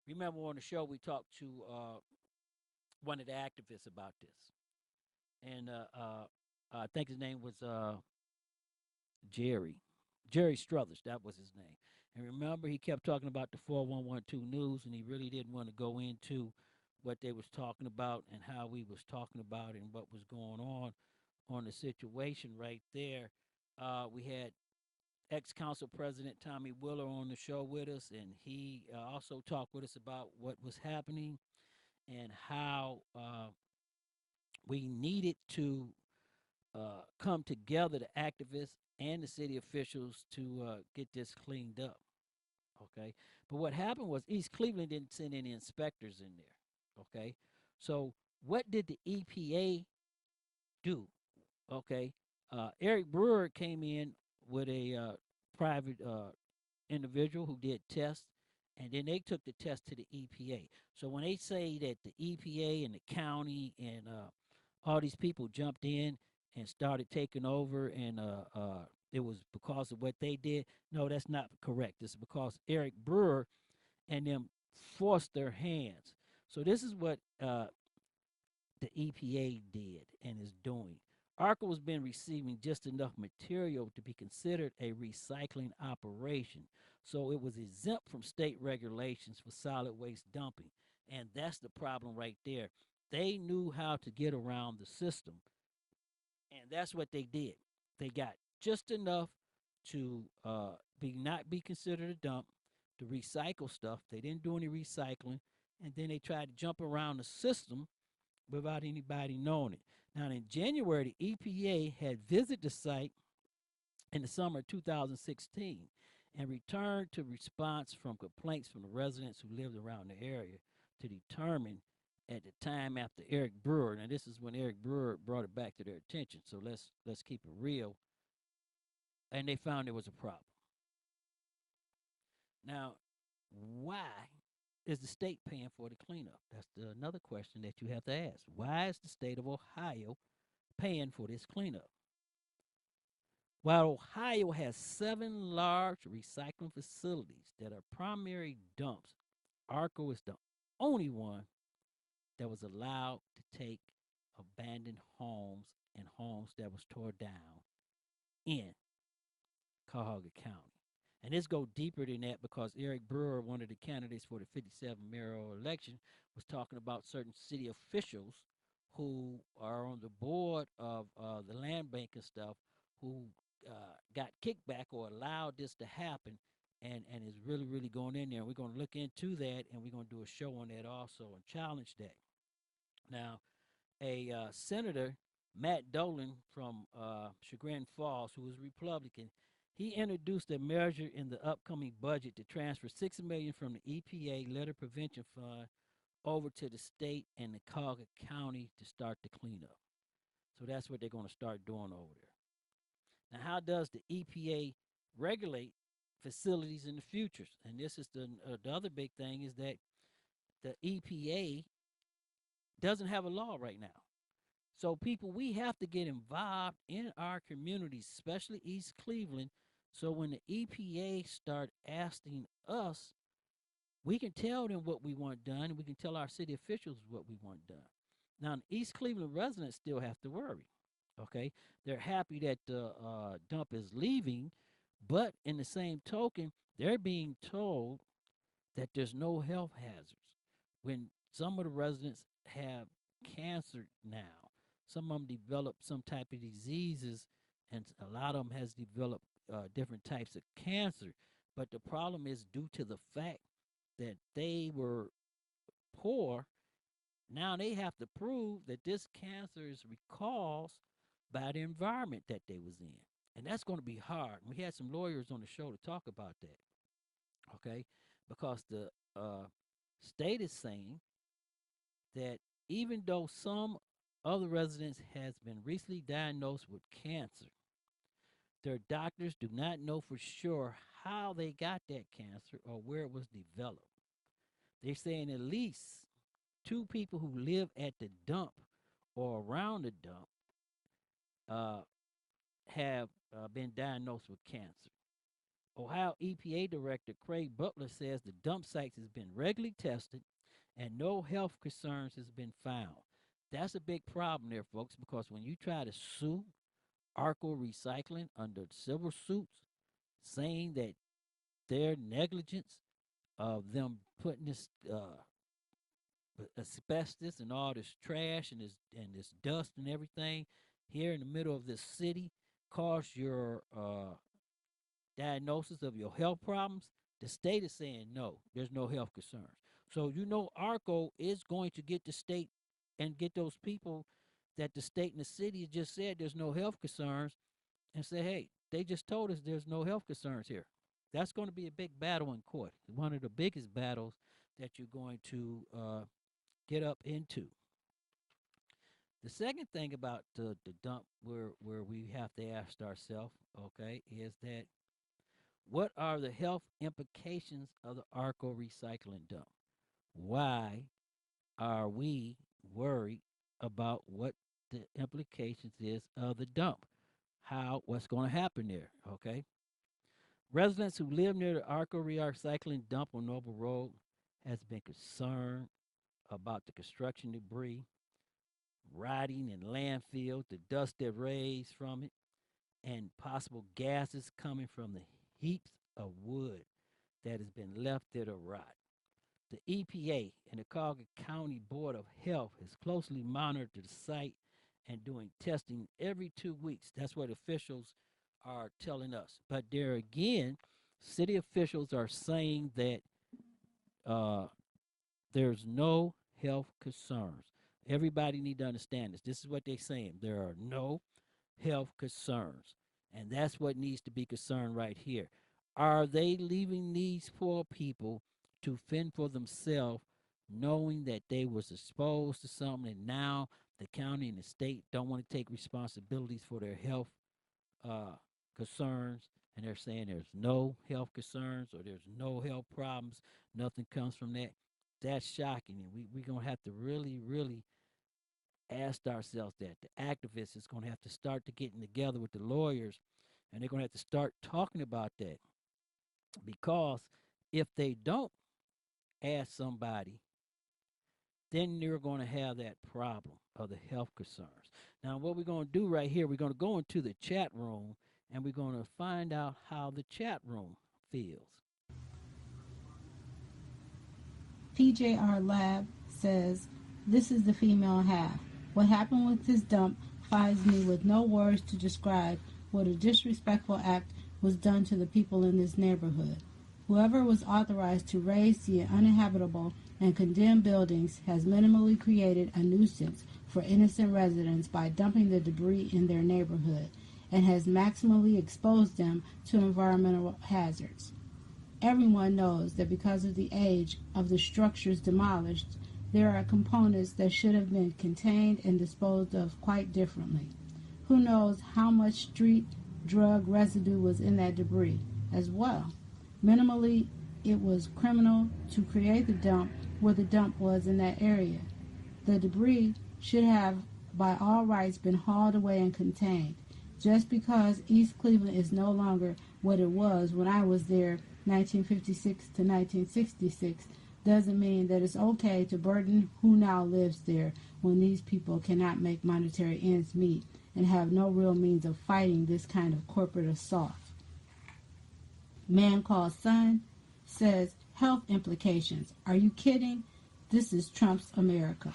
Remember on the show we talked to one of the activists about this. And I think his name was Jerry Struthers. That was his name. And remember, he kept talking about the 4112 news, and he really didn't want to go into what they was talking about and how we was talking about it and what was going on the situation right there. We had ex-council president Tommy Willer on the show with us, and he also talked with us about what was happening and how we needed to come together, the activists and the city officials, to get this cleaned up. Okay, but what happened was East Cleveland didn't send any inspectors in there. Okay, so what did the EPA do? Okay, Eric Brewer came in with a private individual who did tests, and then they took the test to the EPA. So when they say that the EPA and the county and all these people jumped in and started taking over, and it was because of what they did. No, that's not correct. It's because Eric Brewer and them forced their hands. So this is what the EPA did and is doing. ARCO has been receiving just enough material to be considered a recycling operation. So it was exempt from state regulations for solid waste dumping. And that's the problem right there. They knew how to get around the system. And that's what they did. They got just enough to not be considered a dump, to recycle stuff. They didn't do any recycling. And then they tried to jump around the system without anybody knowing it. Now, in January, the EPA had visited the site in the summer of 2016 and returned to response from complaints from the residents who lived around the area to determine at the time after Eric Brewer, and this is when Eric Brewer brought it back to their attention, so let's keep it real, and they found there was a problem. Now, why is the state paying for the cleanup? That's another question that you have to ask. Why is the state of Ohio paying for this cleanup? While Ohio has 7 large recycling facilities that are primary dumps, ARCO is the only one that was allowed to take abandoned homes and homes that was torn down in Cuyahoga County. And this go deeper than that because Eric Brewer, one of the candidates for the 57 mayoral election, was talking about certain city officials who are on the board of the land bank and stuff who got kickback or allowed this to happen and is really, really going in there. And we're going to look into that, and we're going to do a show on that also and challenge that. Now, a senator, Matt Dolan from Chagrin Falls, who was Republican, he introduced a measure in the upcoming budget to transfer $6 million from the EPA Litter Prevention Fund over to the state and the Cuyahoga County to start the cleanup. So that's what they're going to start doing over there. Now, how does the EPA regulate facilities in the future? And this is the other big thing is that the EPA doesn't have a law right now. So people, we have to get involved in our communities, especially East Cleveland, so when the EPA start asking us, we can tell them what we want done, and we can tell our city officials what we want done. Now, the East Cleveland residents still have to worry, okay? They're happy that the dump is leaving, but in the same token, they're being told that there's no health hazards. When some of the residents have cancer now, some of them develop some type of diseases, and a lot of them has developed different types of cancer. But the problem is due to the fact that they were poor. Now they have to prove that this cancer is caused by the environment that they was in. And that's going to be hard. We had some lawyers on the show to talk about that, okay? Because the state is saying that even though some other residents has been recently diagnosed with cancer, their doctors do not know for sure how they got that cancer or where it was developed. They're saying at least 2 people who live at the dump or around the dump have been diagnosed with cancer. Ohio EPA Director Craig Butler says the dump sites has been regularly tested and no health concerns has been found. That's a big problem there, folks, because when you try to sue Arco Recycling under civil suits, saying that their negligence of them putting this asbestos and all this trash and this dust and everything here in the middle of this city caused your diagnosis of your health problems, the state is saying no, there's no health concerns. So Arco is going to get the state and get those people that the state and the city just said there's no health concerns and say, hey, they just told us there's no health concerns here. That's going to be a big battle in court. One of the biggest battles that you're going to get up into. The second thing about the dump where we have to ask ourselves, okay, is that what are the health implications of the Arco recycling dump? Why are we worried about what the implications is of the dump? What's going to happen there, okay? Residents who live near the Arco recycling dump on Noble Road has been concerned about the construction debris, rotting in landfill, the dust that raised from it, and possible gases coming from the heaps of wood that has been left there to rot. The EPA and the Cuyahoga County Board of Health has closely monitored the site and doing testing every 2 weeks. That's what officials are telling us. But there again, city officials are saying that there's no health concerns. Everybody need to understand this. This is what they're saying. There are no health concerns. And that's what needs to be concerned right here. Are they leaving these poor people to fend for themselves, knowing that they was exposed to something and now the county and the state don't want to take responsibilities for their health concerns, and they're saying there's no health concerns or there's no health problems, nothing comes from that? That's shocking, and we're going to have to really, really ask ourselves that. The activists is going to have to start to getting together with the lawyers, and they're going to have to start talking about that, because if they don't ask somebody, then you're going to have that problem of the health concerns. Now, what we're going to do right here, we're going to go into the chat room, and we're going to find out how the chat room feels. PJR Lab says, this is the female half. What happened with this dump finds me with no words to describe what a disrespectful act was done to the people in this neighborhood. Whoever was authorized to raise the uninhabitable and condemned buildings has minimally created a nuisance for innocent residents by dumping the debris in their neighborhood and has maximally exposed them to environmental hazards. Everyone knows that because of the age of the structures demolished, there are components that should have been contained and disposed of quite differently. Who knows how much street drug residue was in that debris as well? Minimally, it was criminal to create the dump where the dump was in that area. The debris should have, by all rights, been hauled away and contained. Just because East Cleveland is no longer what it was when I was there 1956 to 1966 doesn't mean that it's okay to burden who now lives there when these people cannot make monetary ends meet and have no real means of fighting this kind of corporate assault. Man Called Son says, health implications. Are you kidding? This is Trump's America.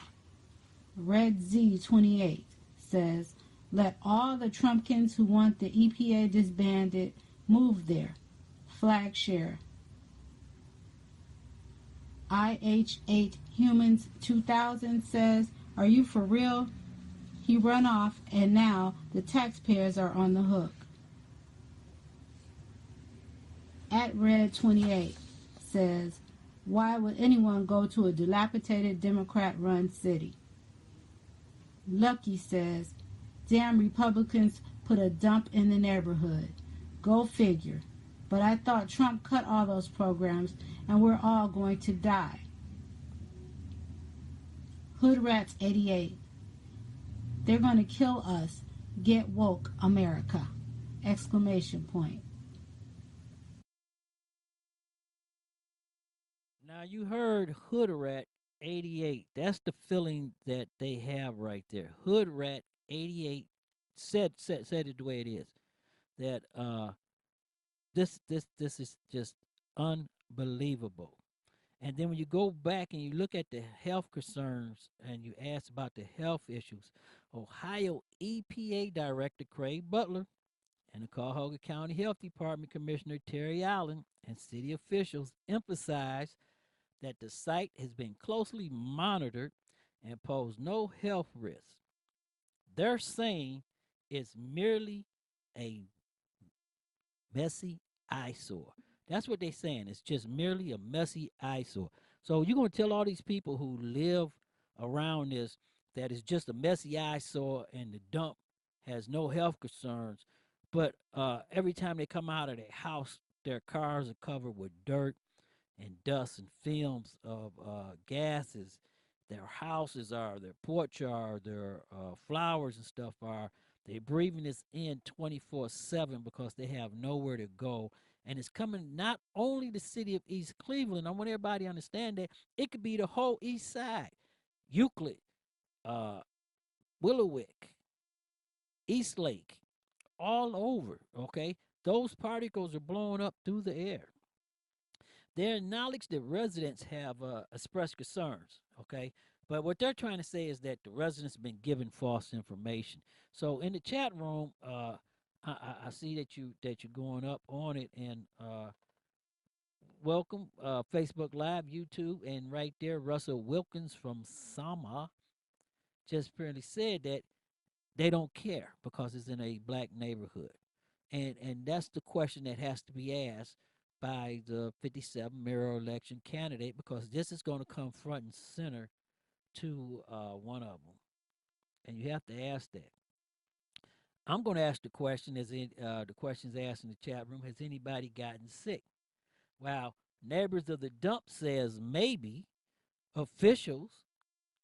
Red Z28 says, let all the Trumpkins who want the EPA disbanded move there. Flag share. IH8 Humans 2000 says, are you for real? He run off and now the taxpayers are on the hook. At Red 28 says, why would anyone go to a dilapidated Democrat-run city? Lucky says, damn Republicans put a dump in the neighborhood. Go figure. But I thought Trump cut all those programs and we're all going to die. Hoodrats 88. They're going to kill us. Get woke, America. Exclamation point. Now you heard Hoodrat 88. That's the feeling that they have right there. Hoodrat 88 said it the way it is. That this is just unbelievable. And then when you go back and you look at the health concerns and you ask about the health issues, Ohio EPA Director Craig Butler and the Cuyahoga County Health Department Commissioner Terry Allen and city officials emphasized that the site has been closely monitored and pose no health risk. They're saying it's merely a messy eyesore. That's what they're saying. It's just merely a messy eyesore. So you're going to tell all these people who live around this that it's just a messy eyesore and the dump has no health concerns. But every time they come out of their house, their cars are covered with dirt and dust and films of gases. Their houses are, their porch are, their flowers and stuff are. They're breathing this in 24/7 because they have nowhere to go. And it's coming not only the city of East Cleveland. I want everybody to understand that it could be the whole east side. Euclid, uh, Willowick, East Lake, all over, okay? Those particles are blowing up through the air. They acknowledge that residents have expressed concerns, okay? But what they're trying to say is that the residents have been given false information. So in the chat room, I see that you're going up on it, and welcome Facebook Live, YouTube, and right there, Russell Wilkins from Sama just apparently said that they don't care because it's in a black neighborhood. And that's the question that has to be asked by the 57 mayoral election candidate, because this is going to come front and center to one of them. And you have to ask that. I'm going to ask the question, the questions asked in the chat room, has anybody gotten sick? Well, neighbors of the dump says maybe. Officials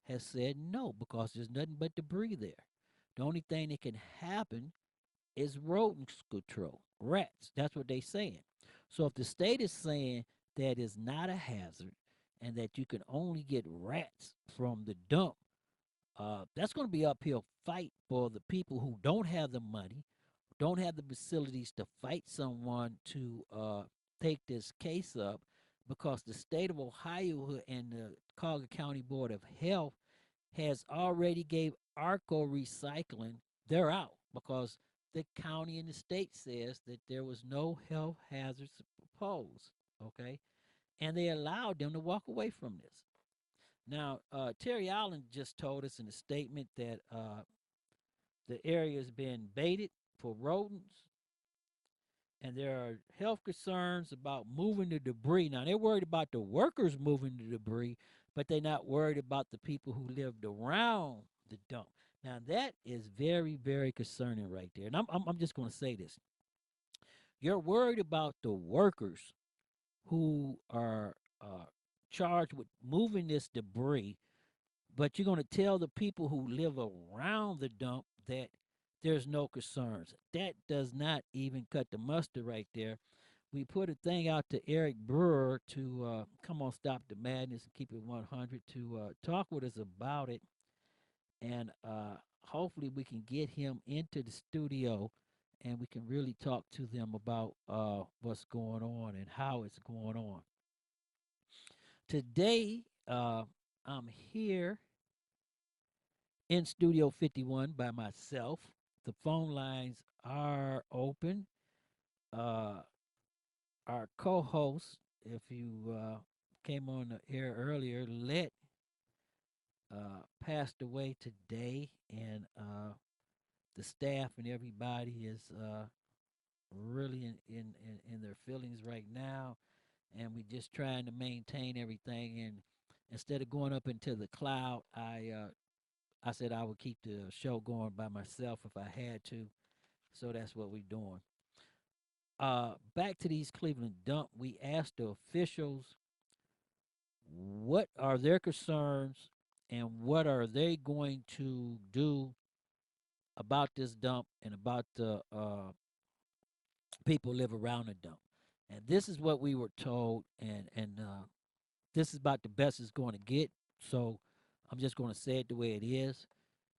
has said no because there's nothing but debris there. The only thing that can happen is rodent control, rats. That's what they're saying. So if the state is saying that it's not a hazard and that you can only get rats from the dump, that's going to be uphill fight for the people who don't have the money, don't have the facilities to fight someone to take this case up, because the state of Ohio and the Cuyahoga County Board of Health has already gave Arco Recycling, they're out because the county and the state says that there was no health hazards proposed. okay? And they allowed them to walk away from this. Now, Terry Allen just told us in a statement that the area has been baited for rodents, and there are health concerns about moving the debris. Now, they're worried about the workers moving the debris, but they're not worried about the people who lived around the dump. Now, that is very, very concerning right there. And I'm just going to say this. You're worried about the workers who are charged with moving this debris, but you're going to tell the people who live around the dump that there's no concerns. That does not even cut the mustard right there. We put a thing out to Eric Brewer to come on Stop the Madness and Keep It 100 to talk with us about it. And hopefully we can get him into the studio and we can really talk to them about what's going on and how it's going on. Today, I'm here in Studio 51 by myself. The phone lines are open. Uh, our co-host, if you came on the air earlier, Lett, passed away today, and the staff and everybody is really in their feelings right now, and we're just trying to maintain everything. And instead of going up into the cloud, I said I would keep the show going by myself if I had to. So that's what we're doing. Back to these Cleveland dump, we asked the officials what are their concerns and what are they going to do about this dump and about the people live around the dump. And this is what we were told, and this is about the best it's going to get. So I'm just going to say it the way it is.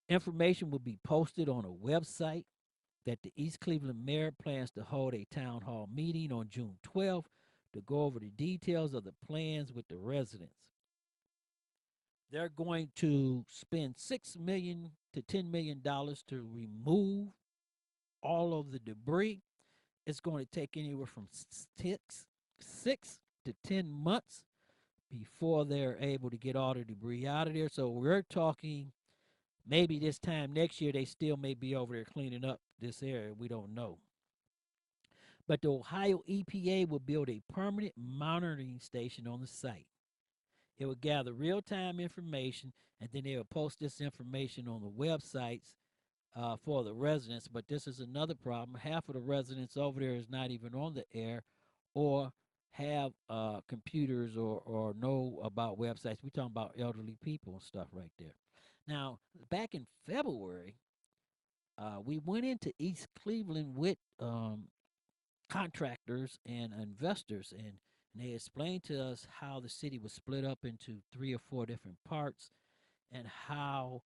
Information will be posted on a website that the East Cleveland mayor plans to hold a town hall meeting on June 12th to go over the details of the plans with the residents. They're going to spend $6 million to $10 million to remove all of the debris. It's going to take anywhere from six to 10 months before they're able to get all the debris out of there. So we're talking maybe this time next year, they still may be over there cleaning up this area. We don't know. But the Ohio EPA will build a permanent monitoring station on the site. It will gather real-time information, and then they will post this information on the websites for the residents. But this is another problem. Half of the residents over there is not even on the air or have computers or know about websites. We're talking about elderly people and stuff right there. Now, back in February, we went into East Cleveland with contractors and investors, and they explained to us how the city was split up into 3 or 4 different parts and how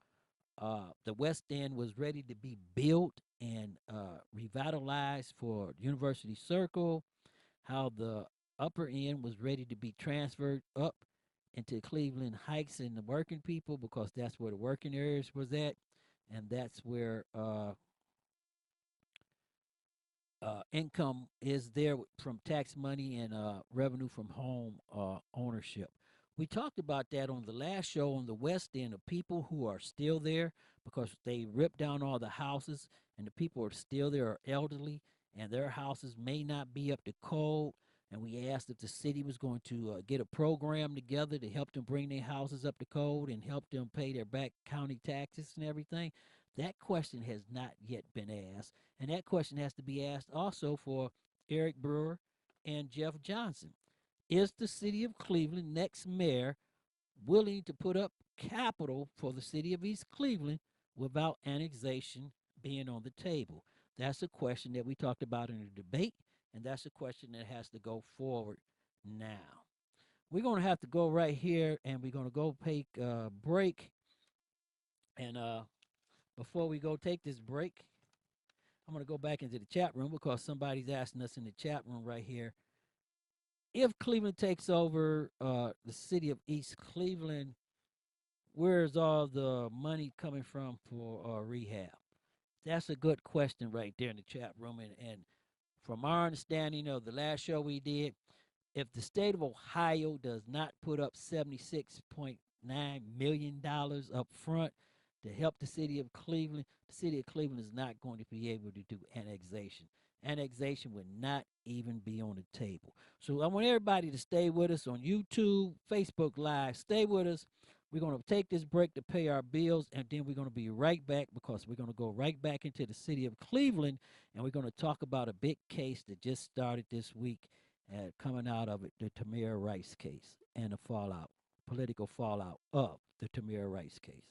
the West End was ready to be built and revitalized for University Circle, how the upper end was ready to be transferred up into Cleveland Heights and the working people because that's where the working areas was at, and that's where income is there from tax money and revenue from home ownership. We talked about that on the last show on the West End of people who are still there because they ripped down all the houses and the people are still there are elderly and their houses may not be up to code. And we asked if the city was going to get a program together to help them bring their houses up to code and help them pay their back county taxes and everything. That question has not yet been asked. And that question has to be asked also for Eric Brewer and Jeff Johnson. Is the city of Cleveland next mayor willing to put up capital for the city of East Cleveland without annexation being on the table? That's a question that we talked about in the debate, and that's a question that has to go forward now. We're going to have to go right here, and we're going to go take a break. And before we go take this break, I'm going to go back into the chat room because somebody's asking us in the chat room right here. If Cleveland takes over the city of East Cleveland, where's all the money coming from for rehab? That's a good question right there in the chat room. And from our understanding of the last show we did, if the state of Ohio does not put up $76.9 million up front to help the city of Cleveland is not going to be able to do annexation. Annexation would not even be on the table. So I want everybody to stay with us on YouTube, Facebook Live. Stay with us. We're going to take this break to pay our bills, and then we're going to be right back because we're going to go right back into the city of Cleveland, and we're going to talk about a big case that just started this week coming out of it, the Tamir Rice case and the fallout, political fallout of the Tamir Rice case.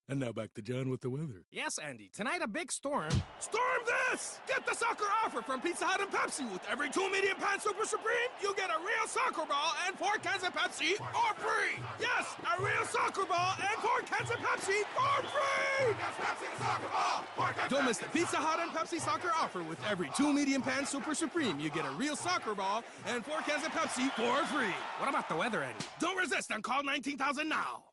And now back to John with the weather. Yes, Andy. Tonight, a big storm. Storm this! Get the soccer offer from Pizza Hut and Pepsi. With every 2 medium pan Super Supreme, you get a real soccer ball and 4 cans of Pepsi for free. Yes, a real soccer ball and 4 cans of Pepsi for free. Yes, Pepsi soccer ball. Don't miss the Pizza Hut and Pepsi soccer offer. With every 2 medium pan Super Supreme, you get a real soccer ball and 4 cans of Pepsi for free. What about the weather, Andy? Don't resist and call 19,000 now.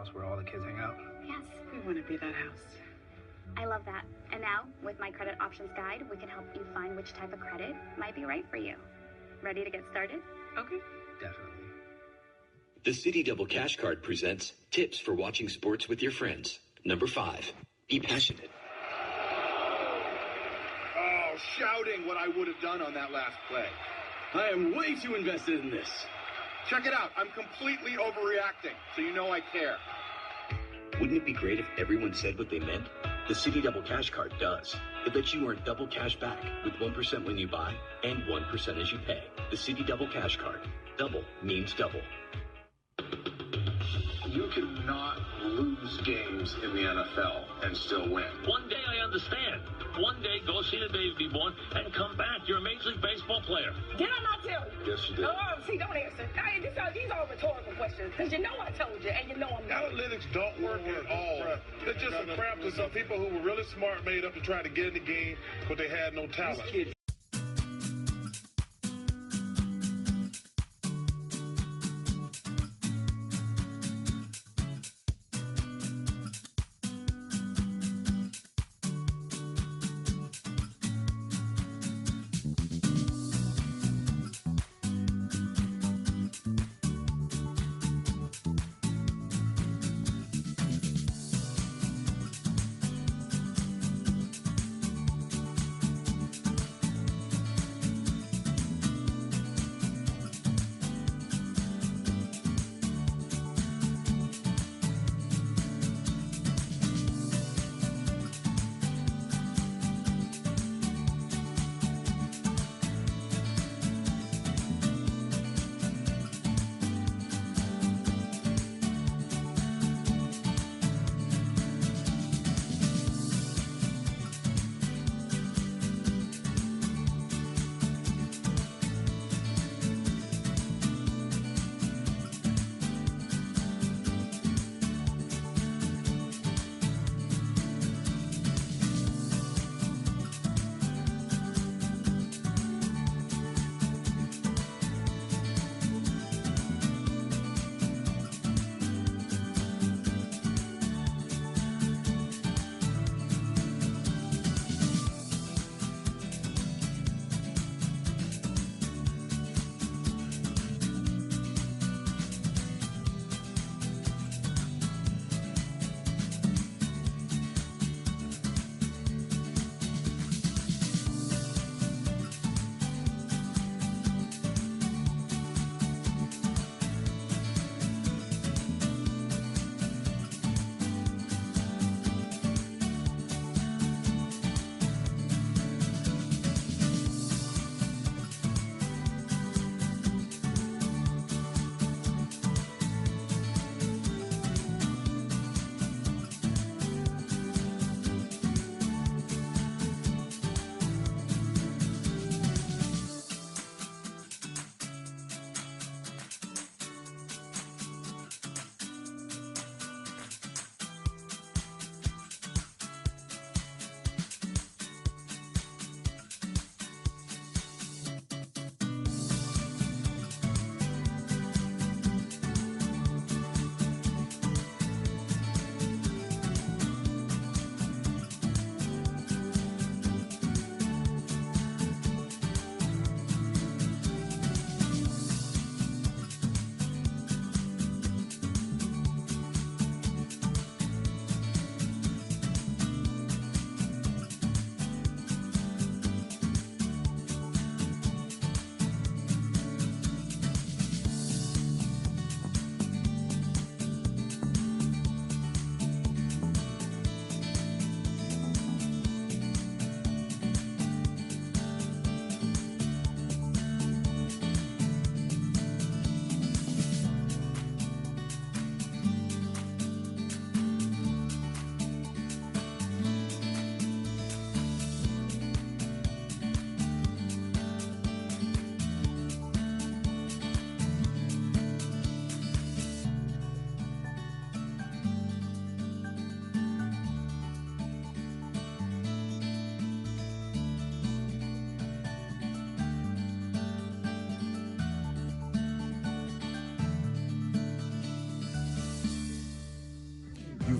house where all the kids hang out? Yes. We want to be that house. I love that. And now, with my credit options guide, we can help you find which type of credit might be right for you. Ready to get started? Okay. Definitely. The City Double Cash Card presents tips for watching sports with your friends. Number 5, be passionate. Oh, shouting what I would have done on that last play. I am way too invested in this. Check it out. I'm completely overreacting, so you know I care. Wouldn't it be great if everyone said what they meant? The City Double Cash Card does. It lets you earn double cash back with 1% when you buy and 1% as you pay. The City Double Cash Card. Double means double. You cannot lose games in the NFL and still win. One day I understand. One day go see the baby born and come back. You're a Major League Baseball player. Did I not tell you? Yes, you did. Oh, see, don't answer. These are rhetorical questions, because you know I told you, and you know I'm not. Analytics don't work at all. They're just a crap to some people who were really smart, made up to try to get in the game, but they had no talent.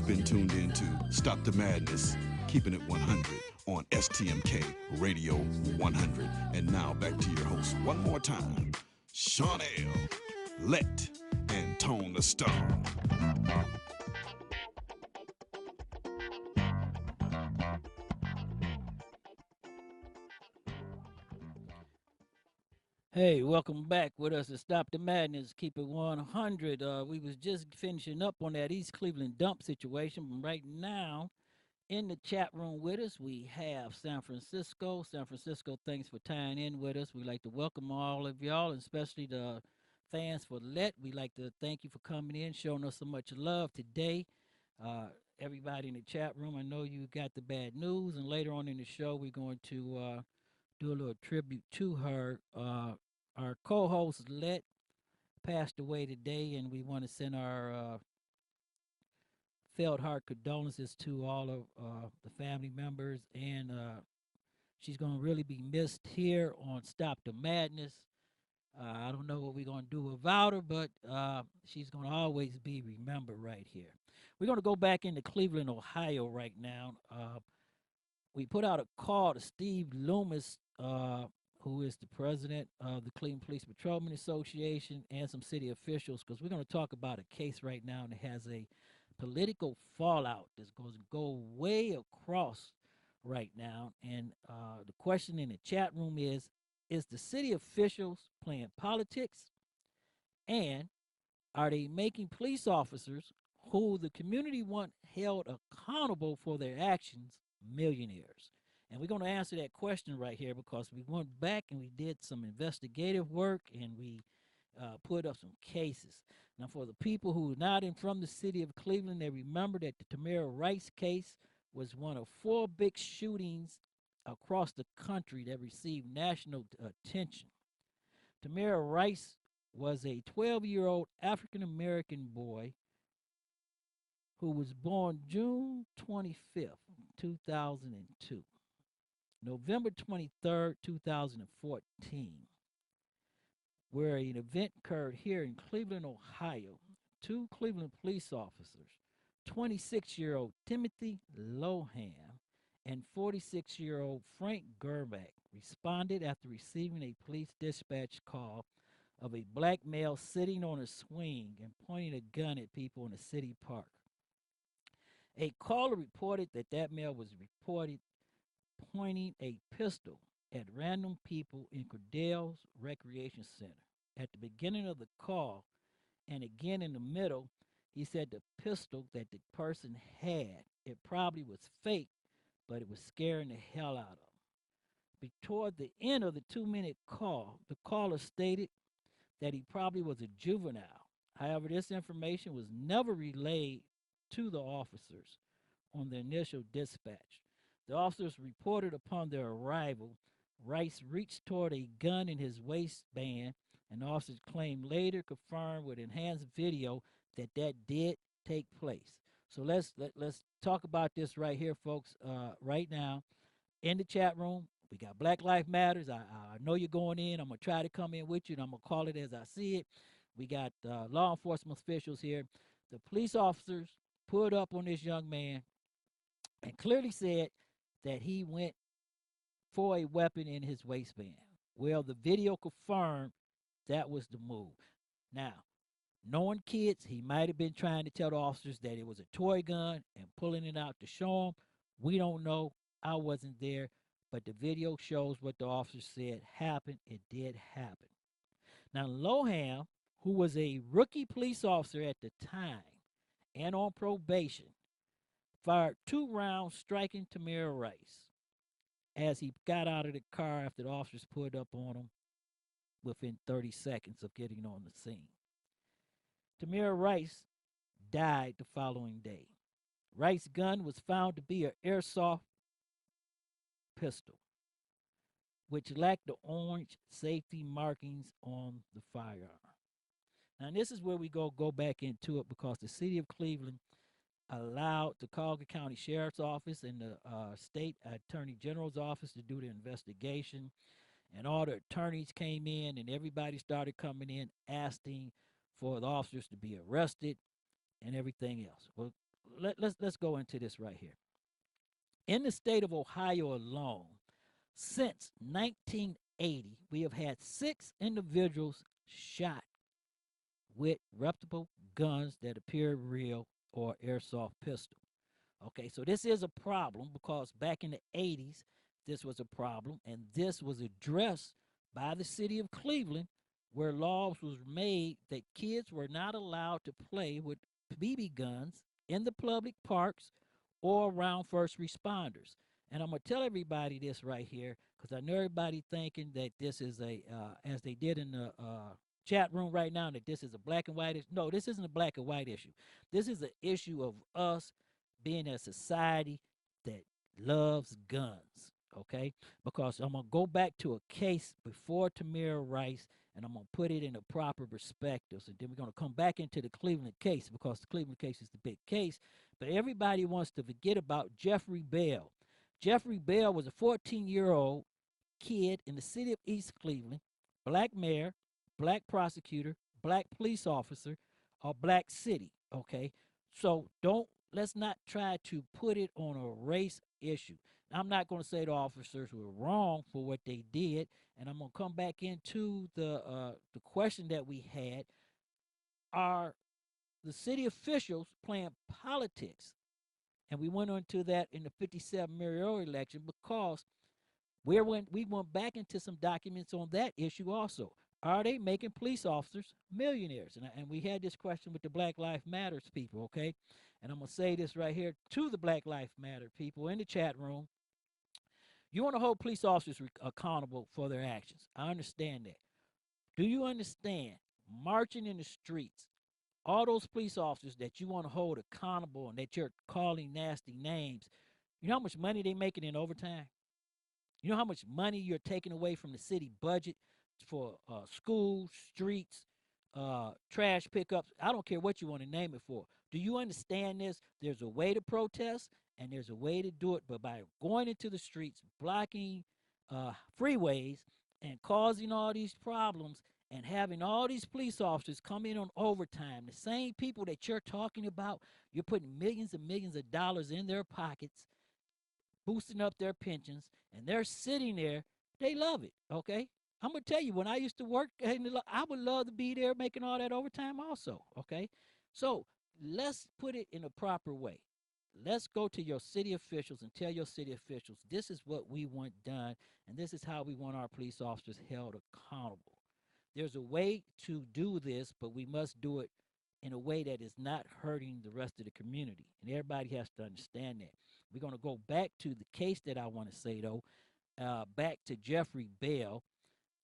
You've been tuned in to Stop the Madness, keeping it 100 on STMK Radio 100. And now back to your host one more time, Sean L., Lett, and Tone the Stone. Hey, welcome back with us to Stop the Madness, keep it 100. We was just finishing up on that East Cleveland dump situation. But right now, in the chat room with us, we have San Francisco. San Francisco, thanks for tying in with us. We'd like to welcome all of y'all, and especially the fans for Lett. We'd like to thank you for coming in, showing us so much love today. Everybody in the chat room, I know you got the bad news, and later on in the show, we're going to do a little tribute to her. Our co-host Lett passed away today, and we want to send our felt heart condolences to all of the family members. And she's going to really be missed here on Stop the Madness. I don't know what we're going to do about her, but she's going to always be remembered right here. We're going to go back into Cleveland, Ohio right now. We put out a call to Steve Loomis, who is the president of the Cleveland Police Patrolmen Association, and some city officials, because we're going to talk about a case right now that has a political fallout that's going to go way across right now. And the question in the chat room is the city officials playing politics, and are they making police officers who the community want held accountable for their actions millionaires? And we're going to answer that question right here, because we went back and we did some investigative work, and we put up some cases. Now, for the people who are not from the city of Cleveland, they remember that the Tamir Rice case was one of 4 big shootings across the country that received national attention. Tamir Rice was a 12-year-old African-American boy who was born June 25th, 2002. November 23rd, 2014, where an event occurred here in Cleveland, Ohio. 2 Cleveland police officers, 26-year-old Timothy Lohan and 46-year-old Frank Gerback, responded after receiving a police dispatch call of a black male sitting on a swing and pointing a gun at people in a city park. A caller reported that male was reported pointing a pistol at random people in Cordell's Recreation Center. At the beginning of the call, and again in the middle, he said the pistol that the person had, it probably was fake, but it was scaring the hell out of him. Toward the end of the 2-minute call, the caller stated that he probably was a juvenile. However, this information was never relayed to the officers on the initial dispatch. The officers reported upon their arrival, Rice reached toward a gun in his waistband, and officers claimed later confirmed with enhanced video that did take place. So let's talk about this right here, folks. Right now, in the chat room, we got Black Lives Matters. I know you're going in. I'm gonna try to come in with you, and I'm gonna call it as I see it. We got law enforcement officials here. The police officers pulled up on this young man and clearly said that he went for a weapon in his waistband. Well, the video confirmed that was the move. Now, knowing kids, he might have been trying to tell the officers that it was a toy gun and pulling it out to show them. We don't know. I wasn't there. But the video shows what the officers said happened. It did happen. Now, Lohan, who was a rookie police officer at the time and on probation, fired 2 rounds striking Tamir Rice as he got out of the car after the officers pulled up on him within 30 seconds of getting on the scene. Tamir Rice died the following day. Rice's gun was found to be an airsoft pistol, which lacked the orange safety markings on the firearm. Now, this is where we go back into it, because the city of Cleveland allowed the Colgan County Sheriff's Office and the State Attorney General's Office to do the investigation. And all the attorneys came in, and everybody started coming in asking for the officers to be arrested and everything else. Well, let's go into this right here. In the state of Ohio alone, since 1980, we have had 6 individuals shot with reputable guns that appear real or airsoft pistol. Okay, so this is a problem because back in the 80s, this was a problem, and this was addressed by the city of Cleveland, where laws was made that kids were not allowed to play with BB guns in the public parks or around first responders. And I'm gonna tell everybody this right here because I know everybody thinking that this is a, as they did in the chat room right now, that this is a black and white issue. No, this isn't a black and white issue. This is an issue of us being a society that loves guns, okay? Because I'm going to go back to a case before Tamir Rice, and I'm going to put it in a proper perspective. And then we're going to come back into the Cleveland case because the Cleveland case is the big case. But everybody wants to forget about Jeffrey Bell. Jeffrey Bell was a 14-year-old kid in the city of East Cleveland, black mayor, black prosecutor, black police officer, or black city, okay? So let's not try to put it on a race issue. I'm not going to say the officers were wrong for what they did, and I'm going to come back into the question that we had. Are the city officials playing politics? And we went into that in the 57 mayoral election because we went back into some documents on that issue also. Are they making police officers millionaires? And we had this question with the Black Lives Matters people, okay? And I'm going to say this right here to the Black Lives Matter people in the chat room. You want to hold police officers accountable for their actions. I understand that. Do you understand marching in the streets, all those police officers that you want to hold accountable and that you're calling nasty names, you know how much money they're making in overtime? You know how much money you're taking away from the city budget for schools, streets, trash pickups? I don't care what you want to name it for. Do you understand this? There's a way to protest, and there's a way to do it, but by going into the streets, blocking freeways, and causing all these problems, and having all these police officers come in on overtime, the same people that you're talking about, you're putting millions and millions of dollars in their pockets, boosting up their pensions, and they're sitting there. They love it, okay? I'm going to tell you, when I used to work, I would love to be there making all that overtime also, okay? So let's put it in a proper way. Let's go to your city officials and tell your city officials, this is what we want done, and this is how we want our police officers held accountable. There's a way to do this, but we must do it in a way that is not hurting the rest of the community. And everybody has to understand that. We're going to go back to the case that I want to say, though, back to Jeffrey Bell.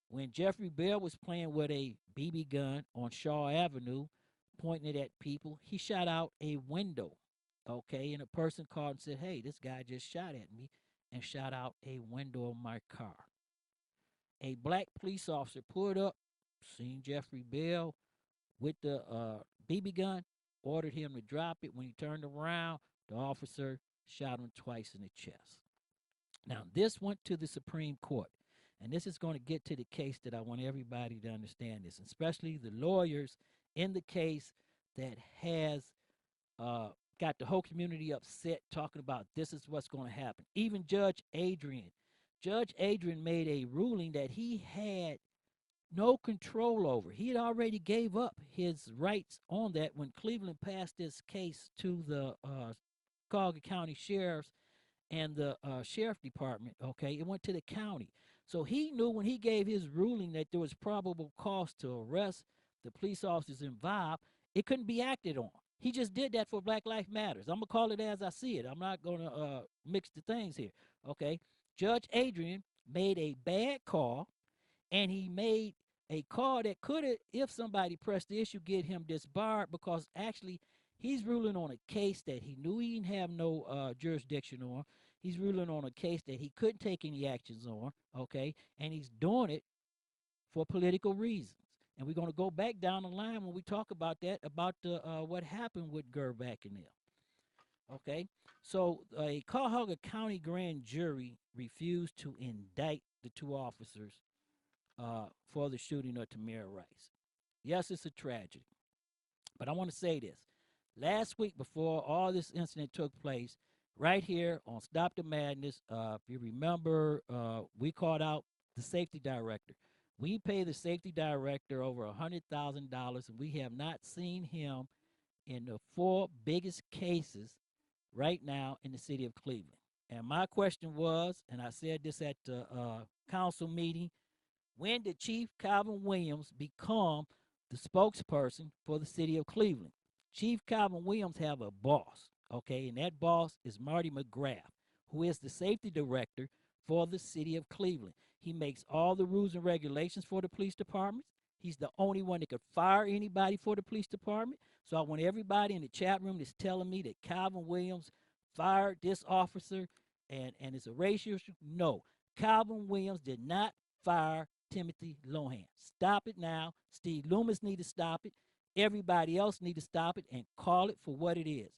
When Jeffrey Bell was playing with a BB gun on Shaw Avenue, pointing it at people, he shot out a window, okay? And a person called and said, hey, this guy just shot at me and shot out a window of my car. A black police officer pulled up, seen Jeffrey Bell with the BB gun, ordered him to drop it. When he turned around, the officer shot him twice in the chest. Now, this went to the Supreme Court, and this is going to get to the case that I want everybody to understand this, especially the lawyers in the case that has got the whole community upset, talking about this is what's going to happen. Even Judge Adrian made a ruling that he had no control over. He had already gave up his rights on that when Cleveland passed this case to the Cuyahoga County Sheriff's and the Sheriff Department, okay? It went to the county. So he knew when he gave his ruling that there was probable cause to arrest the police officers involved, it couldn't be acted on. He just did that for Black Lives Matters. I'm going to call it as I see it. I'm not going to mix the things here, okay? Judge Adrian made a bad call, and he made a call that could have, if somebody pressed the issue, get him disbarred, because actually he's ruling on a case that he knew he didn't have no jurisdiction on. He's ruling on a case that he couldn't take any actions on, okay? And he's doing it for political reasons. And we're going to go back down the line when we talk about that, about the what happened with Gerback and them. Okay, so a Cuyahoga County grand jury refused to indict the 2 officers for the shooting of Tamir Rice. Yes, it's a tragedy, but I want to say this. last week before all this incident took place, right here on Stop the Madness. If you remember, we called out the safety director. We pay the safety director over $100,000, and we have not seen him in the 4 biggest cases right now in the city of Cleveland. And my question was, and I said this at the council meeting, when did Chief Calvin Williams become the spokesperson for the city of Cleveland? Chief Calvin Williams have a boss, okay, and that boss is Marty McGrath, who is the safety director for the city of Cleveland. He makes all the rules and regulations for the police departments. He's the only one that could fire anybody for the police department. So I want everybody in the chat room that's telling me that Calvin Williams fired this officer and it's a racial issue. No, Calvin Williams did not fire Timothy Lohan. Stop it now. Steve Loomis need to stop it. Everybody else need to stop it and call it for what it is.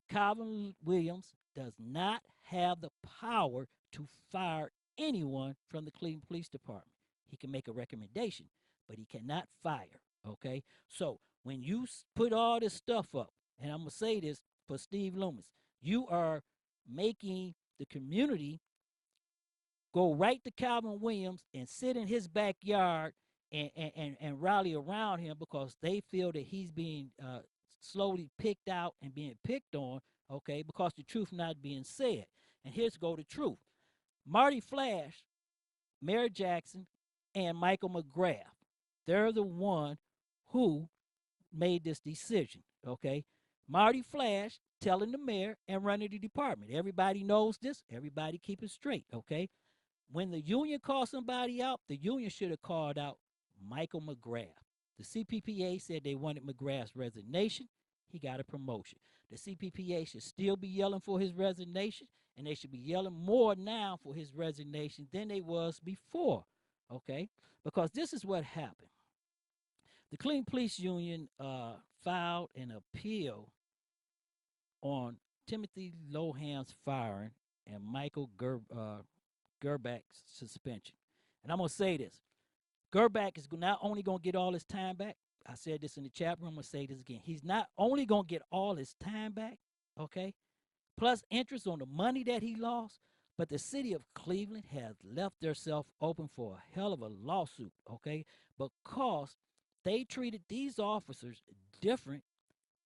Calvin Williams does not have the power to fire anyone from the Cleveland Police Department. He can make a recommendation, but he cannot fire, okay? So when you put all this stuff up, and I'm going to say this for Steve Loomis, you are making the community go right to Calvin Williams and sit in his backyard and rally around him because they feel that he's being slowly picked out and being picked on, okay, because the truth not being said. And here's go the truth. Marty Flash, Mayor Jackson, and Michael McGrath, they're the one who made this decision, okay? Marty Flash telling the mayor and running the department. Everybody knows this. Everybody keep it straight, okay? When the union called somebody out, the union should have called out Michael McGrath. The CPPA said they wanted McGrath's resignation. He got a promotion. The CPPA should still be yelling for his resignation, and they should be yelling more now for his resignation than they was before, okay? Because this is what happened. The Cleveland Police Union filed an appeal on Timothy Lohan's firing and Michael Gerbach's suspension. And I'm going to say this. Gerbach is not only going to get all his time back. I said this in the chat room. I'm going to say this again. He's not only going to get all his time back, okay, plus interest on the money that he lost, but the city of Cleveland has left themselves open for a hell of a lawsuit, okay, because they treated these officers different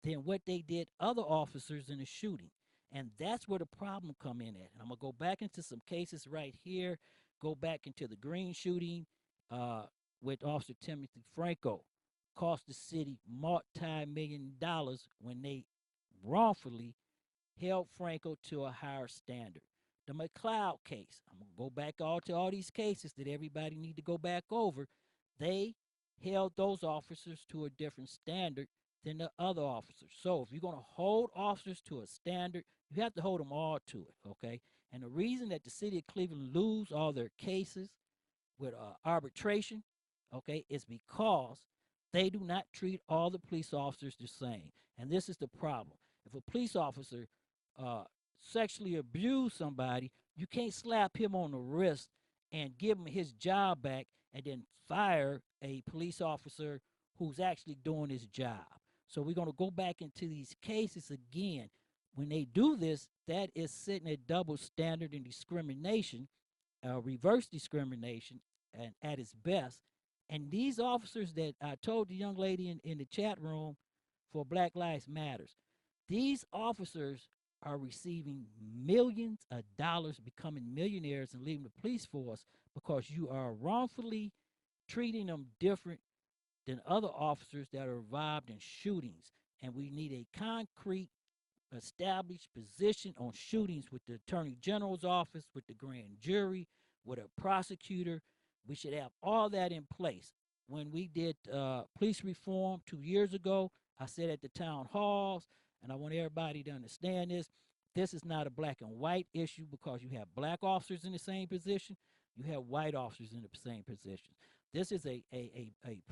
than what they did other officers in the shooting. And that's where the problem come in at. And I'm going to go back into some cases right here, go back into the Green shooting with Officer Timothy Franco. Cost the city multi-million dollars when they wrongfully held Franco to a higher standard. The McLeod case, I'm going to go back to all these cases that everybody need to go back over. They held those officers to a different standard than the other officers. So if you're going to hold officers to a standard, you have to hold them all to it, okay? And the reason that the city of Cleveland lose all their cases with arbitration, okay, is because they do not treat all the police officers the same. And this is the problem. If a police officer sexually abused somebody, you can't slap him on the wrist and give him his job back and then fire a police officer who's actually doing his job. So we're going to go back into these cases again. When they do this, that is setting a double standard in discrimination, reverse discrimination, and at its best. And these officers that I told the young lady in the chat room for Black Lives Matters, these officers are receiving millions of dollars, becoming millionaires and leaving the police force because you are wrongfully treating them different than other officers that are involved in shootings. And we need a concrete, established position on shootings with the Attorney General's office, with the grand jury, with a prosecutor. We should have all that in place. When we did police reform 2 years ago, I said at the town halls, and I want everybody to understand this is not a black and white issue because you have black officers in the same position, you have white officers in the same position. This is a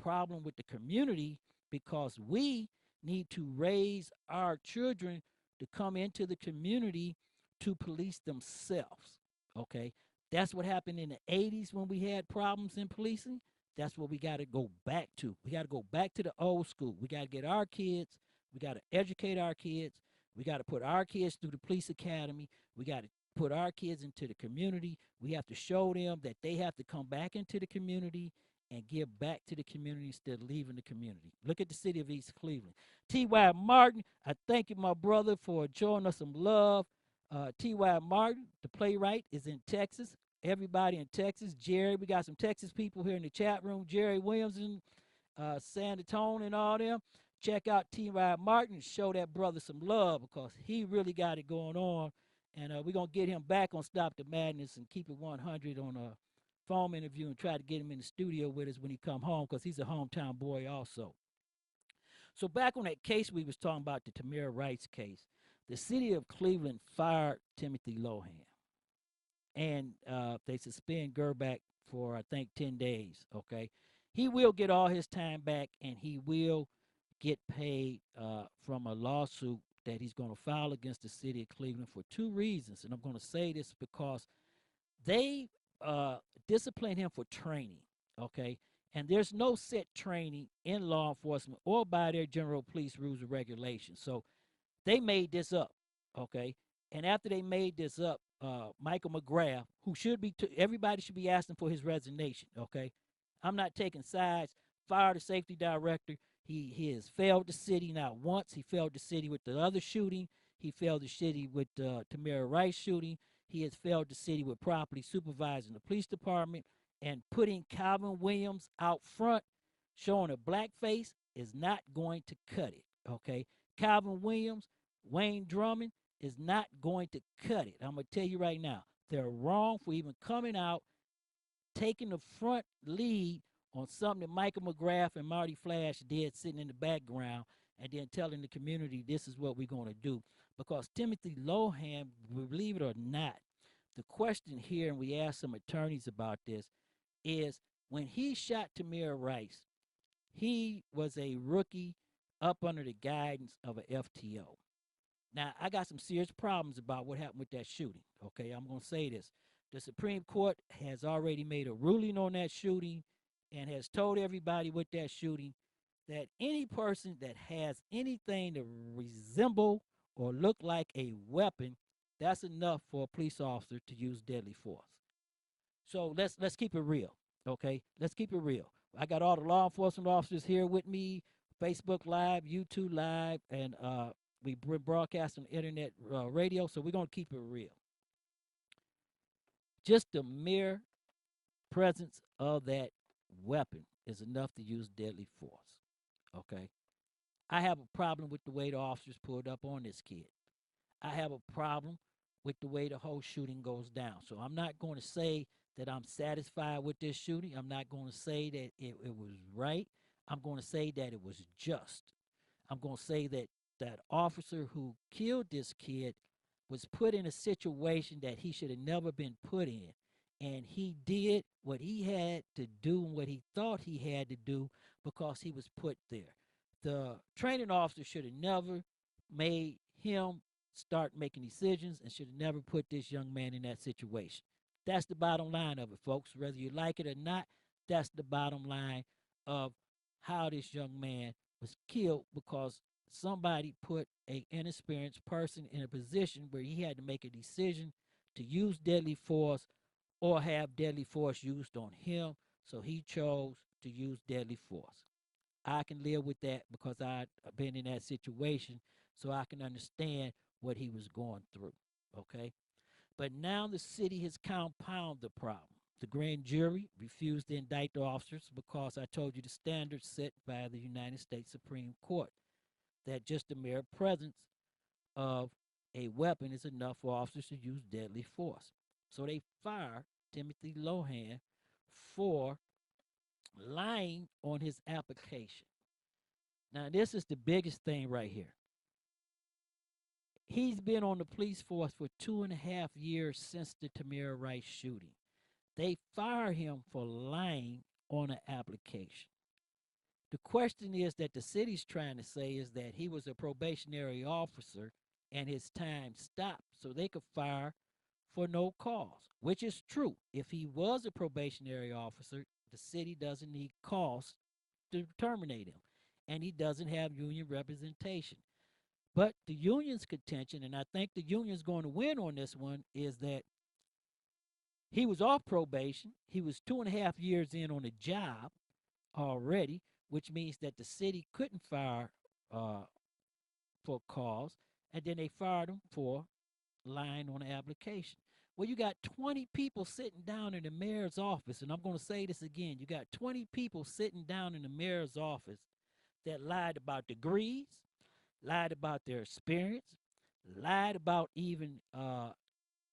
problem with the community because we need to raise our children to come into the community to police themselves, okay? That's what happened in the 80s when we had problems in policing. That's what we got to go back to. We got to go back to the old school. We got to get our kids We got to educate our kids. We got to put our kids through the police academy. We got to put our kids into the community. We have to show them that they have to come back into the community and give back to the community instead of leaving the community. Look at the city of East Cleveland. T.Y. Martin, I thank you, my brother, for showing us some love. T.Y. Martin, the playwright, is in Texas. Everybody in Texas. Jerry, we got some Texas people here in the chat room. Jerry Williamson, San Antonio, and all them. Check out T.Y. Martin and show that brother some love because he really got it going on. And we're going to get him back on Stop the Madness and keep it 100 on a phone interview and try to get him in the studio with us when he come home because he's a hometown boy also. So back on that case we was talking about, the Tamir Rice case, the city of Cleveland fired Timothy Lohan. And they suspend Gerback for, I think, 10 days, okay? He will get all his time back, and he will get paid from a lawsuit that he's going to file against the city of Cleveland for 2 reasons. And I'm going to say this because they discipline him for training, okay? And there's no set training in law enforcement or by their general police rules and regulations. So they made this up, okay? And after they made this up, Michael McGrath, who should be, everybody should be asking for his resignation, okay? I'm not taking sides. Fire the safety director. He has failed the city not once. He failed the city with the other shooting. He failed the city with the Tamir Rice shooting. He has failed the city with properly supervising the police department, and putting Calvin Williams out front, showing a black face, is not going to cut it, okay? Calvin Williams, Wayne Drummond is not going to cut it. I'm going to tell you right now, they're wrong for even coming out, taking the front lead on something that Michael McGrath and Marty Flash did sitting in the background, and then telling the community this is what we're going to do. Because Timothy Lohan, believe it or not, the question here, and we asked some attorneys about this, is when he shot Tamir Rice, he was a rookie up under the guidance of a FTO. Now, I got some serious problems about what happened with that shooting, okay? I'm going to say this. The Supreme Court has already made a ruling on that shooting and has told everybody with that shooting that any person that has anything to resemble or look like a weapon, that's enough for a police officer to use deadly force. So let's keep it real, okay? Let's keep it real. I got all the law enforcement officers here with me, Facebook Live, YouTube Live, and we broadcast on internet radio, so we're going to keep it real. Just the mere presence of that weapon is enough to use deadly force, okay? I have a problem with the way the officers pulled up on this kid. I have a problem with the way the whole shooting goes down. So I'm not going to say that I'm satisfied with this shooting. I'm not going to say that it was right. I'm going to say that it was just. I'm going to say that that officer who killed this kid was put in a situation that he should have never been put in. And he did what he had to do and what he thought he had to do because he was put there. The training officer should have never made him start making decisions and should have never put this young man in that situation. That's the bottom line of it, folks. Whether you like it or not, that's the bottom line of how this young man was killed because somebody put an inexperienced person in a position where he had to make a decision to use deadly force or have deadly force used on him. So he chose to use deadly force. I can live with that because I've been in that situation, so I can understand what he was going through, okay? But now the city has compounded the problem. The grand jury refused to indict the officers because I told you the standards set by the United States Supreme Court, that just the mere presence of a weapon is enough for officers to use deadly force. So they fired Timothy Lohan for lying on his application. Now, this is the biggest thing right here. He's been on the police force for 2.5 years since the Tamir Rice shooting. They fired him for lying on an application. The question is that the city's trying to say is that he was a probationary officer and his time stopped so they could fire for no cause, which is true. If he was a probationary officer, the city doesn't need cause to terminate him. and he doesn't have union representation. But the union's contention, and I think the union's going to win on this one, is that he was off probation. He was 2.5 years in on the job already, which means that the city couldn't fire for cause, and then they fired him for lying on the application. Well, you got 20 people sitting down in the mayor's office, and I'm going to say this again. You got 20 people sitting down in the mayor's office that lied about degrees, lied about their experience, lied about even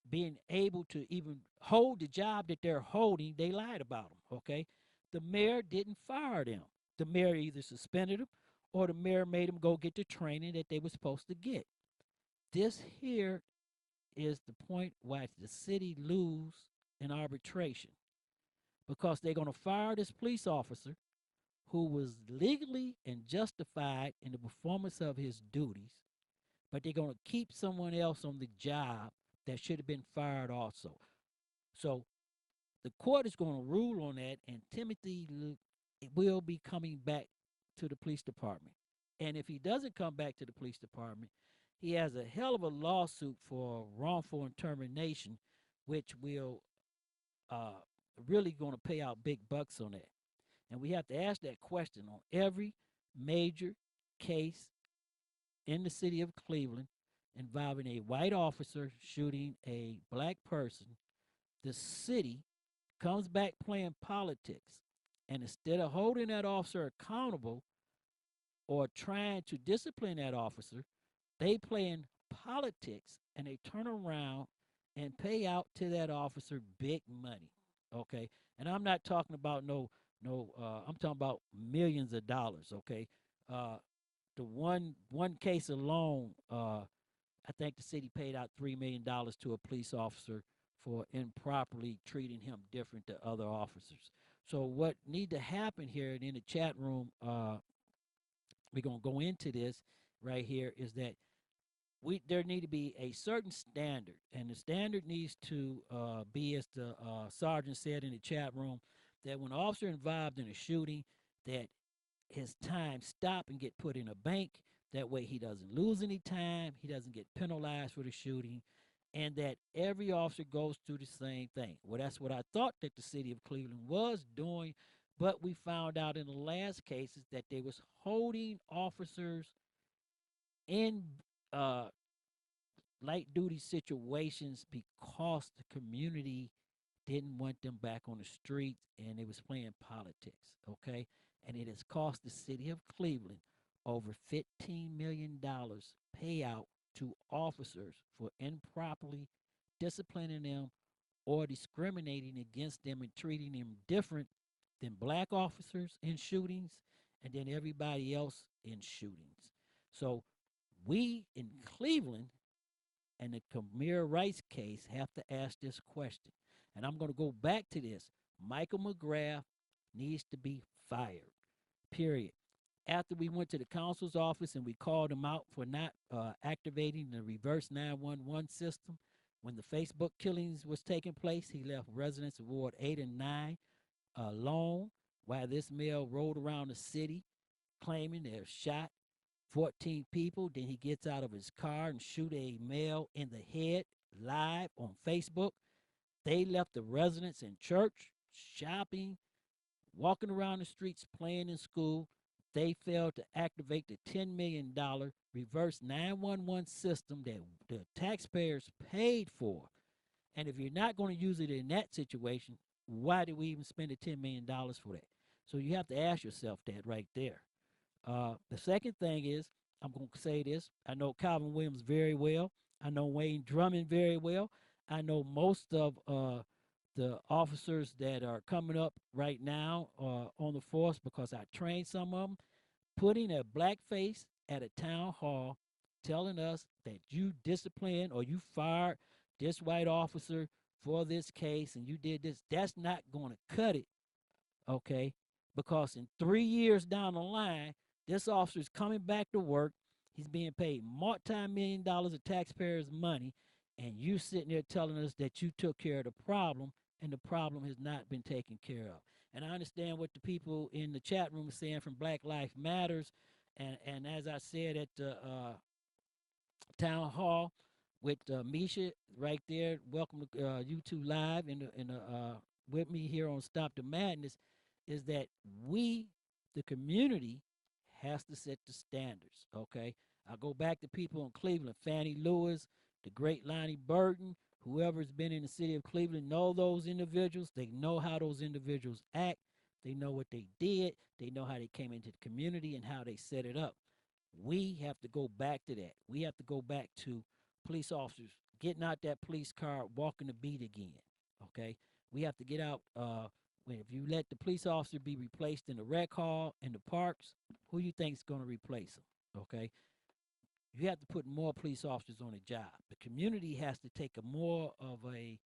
being able to even hold the job that they're holding. They lied about them, okay? The mayor didn't fire them. The mayor either suspended them or the mayor made them go get the training that they were supposed to get. This here is the point why the city lose in arbitration, because they're going to fire this police officer who was legally and justified in the performance of his duties, but they're going to keep someone else on the job that should have been fired also. So the court is going to rule on that, and Timothy will be coming back to the police department. And if he doesn't come back to the police department, he has a hell of a lawsuit for wrongful termination, which will really going to pay out big bucks on that. And we have to ask that question on every major case in the city of Cleveland involving a white officer shooting a black person. The city comes back playing politics, and instead of holding that officer accountable or trying to discipline that officer, they play in politics, and they turn around and pay out to that officer big money. Okay, and I'm not talking about I'm talking about millions of dollars. Okay, the one case alone, I think the city paid out $3 million to a police officer for improperly treating him different to other officers. So what need to happen here, and in the chat room, we're gonna go into this right here, is that there need to be a certain standard, and the standard needs to be, as the sergeant said in the chat room, that when an officer involved in a shooting, that his time stop and get put in a bank. That way he doesn't lose any time, he doesn't get penalized for the shooting, and that every officer goes through the same thing. Well, that's what I thought that the city of Cleveland was doing, but we found out in the last cases that they was holding officers in light duty situations because the community didn't want them back on the street, and they was playing politics, okay? And it has cost the city of Cleveland over $15 million payout to officers for improperly disciplining them or discriminating against them and treating them different than black officers in shootings and then everybody else in shootings. So we in Cleveland and the Tamir Rice case have to ask this question. And I'm going to go back to this. Michael McGrath needs to be fired, period. After we went to the council's office and we called him out for not activating the reverse 911 system, when the Facebook killings was taking place, he left residents of Ward 8 and 9 alone while this male rode around the city claiming they shot 14 people. Then he gets out of his car and shoot a male in the head live on Facebook. They left the residents in church, shopping, walking around the streets, playing in school. They failed to activate the $10 million reverse 911 system that the taxpayers paid for. And if you're not going to use it in that situation, why did we even spend the $10 million for that? So you have to ask yourself that right there. The second thing is, I'm going to say this. I know Calvin Williams very well. I know Wayne Drummond very well. I know most of the officers that are coming up right now on the force because I trained some of them. Putting a black face at a town hall telling us that you disciplined or you fired this white officer for this case and you did this, that's not going to cut it, okay? Because in 3 years down the line, this officer is coming back to work. He's being paid multi-million dollars of taxpayers' money, and you sitting there telling us that you took care of the problem, and the problem has not been taken care of. And I understand what the people in the chat room are saying from Black Lives Matters. And as I said at the town hall with Misha right there, welcome to YouTube Live with me here on Stop the Madness, is that we, the community, has to set the standards, okay? I go back to people in Cleveland, Fannie Lewis, the great Lonnie Burton, whoever's been in the city of Cleveland know those individuals. They know how those individuals act. They know what they did. They know how they came into the community and how they set it up. We have to go back to that. We have to go back to police officers getting out that police car, walking the beat again, okay? We have to get out. If you let the police officer be replaced in the rec hall, in the parks, who you think is going to replace them, okay? You have to put more police officers on the job. The community has to take a more of a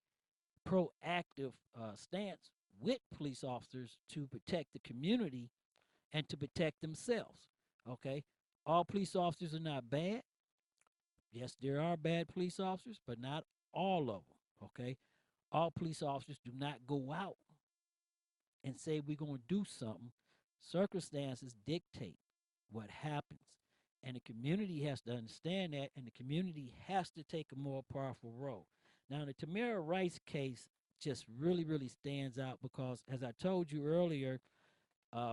proactive stance with police officers to protect the community and to protect themselves, okay? All police officers are not bad. Yes, there are bad police officers, but not all of them, okay? All police officers do not go out and say we're going to do something. Circumstances dictate what happens. And the community has to understand that, and the community has to take a more powerful role. Now, the Tamir Rice case just really, really stands out because, as I told you earlier,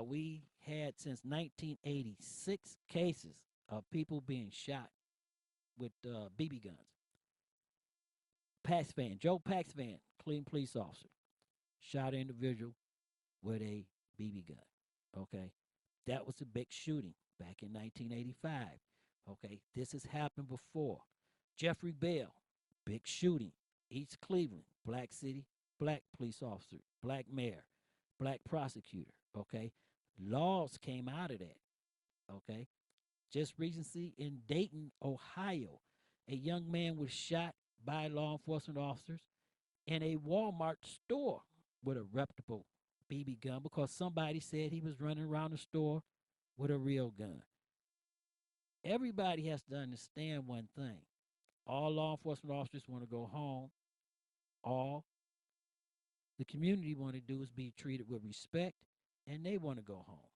we had since 1986 cases of people being shot with BB guns. Paxvan, Joe Paxvan, Cleveland police officer, shot an individual with a BB gun. Okay, that was a big shooting back in 1985. Okay, this has happened before. Jeffrey Bell, big shooting, East Cleveland, black city, black police officer, black mayor, black prosecutor. Okay, laws came out of that. Okay, just recently in Dayton, Ohio, a young man was shot by law enforcement officers in a Walmart store with a reputable BB gun because somebody said he was running around the store with a real gun. Everybody has to understand one thing. All law enforcement officers want to go home. All the community want to do is be treated with respect, and they want to go home.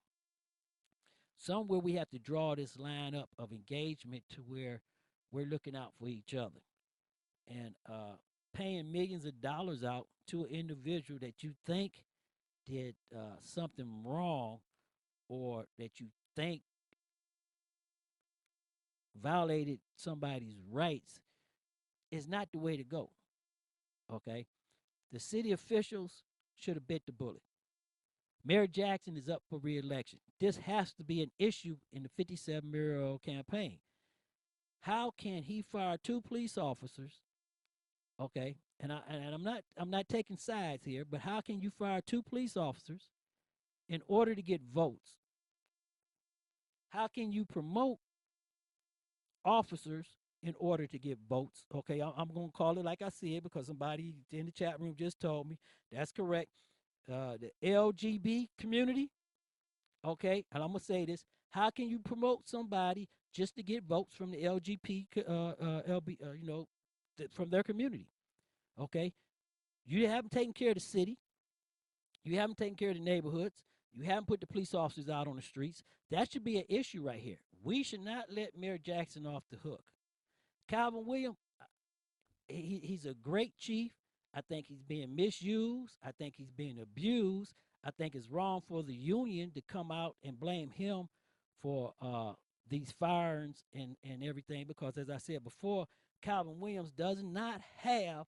Somewhere we have to draw this line up of engagement to where we're looking out for each other. And paying millions of dollars out to an individual that you think did something wrong or that you think violated somebody's rights is not the way to go, okay? The city officials should have bit the bullet. Mayor Jackson is up for re-election. This has to be an issue in the 57 mayoral campaign. How can he fire 2 police officers? Okay, and I'm not taking sides here, but how can you fire 2 police officers in order to get votes? How can you promote officers in order to get votes? Okay, I'm going to call it like I said because somebody in the chat room just told me that's correct. The LGBT community. Okay, and I'm gonna say this: how can you promote somebody just to get votes from the LGBT, from their community? Okay, you haven't taken care of the city. You haven't taken care of the neighborhoods. You haven't put the police officers out on the streets. That should be an issue right here. We should not let Mayor Jackson off the hook. Calvin Williams, he's a great chief. I think he's being misused. I think he's being abused. I think it's wrong for the union to come out and blame him for these firings and everything because, as I said before, Calvin Williams does not have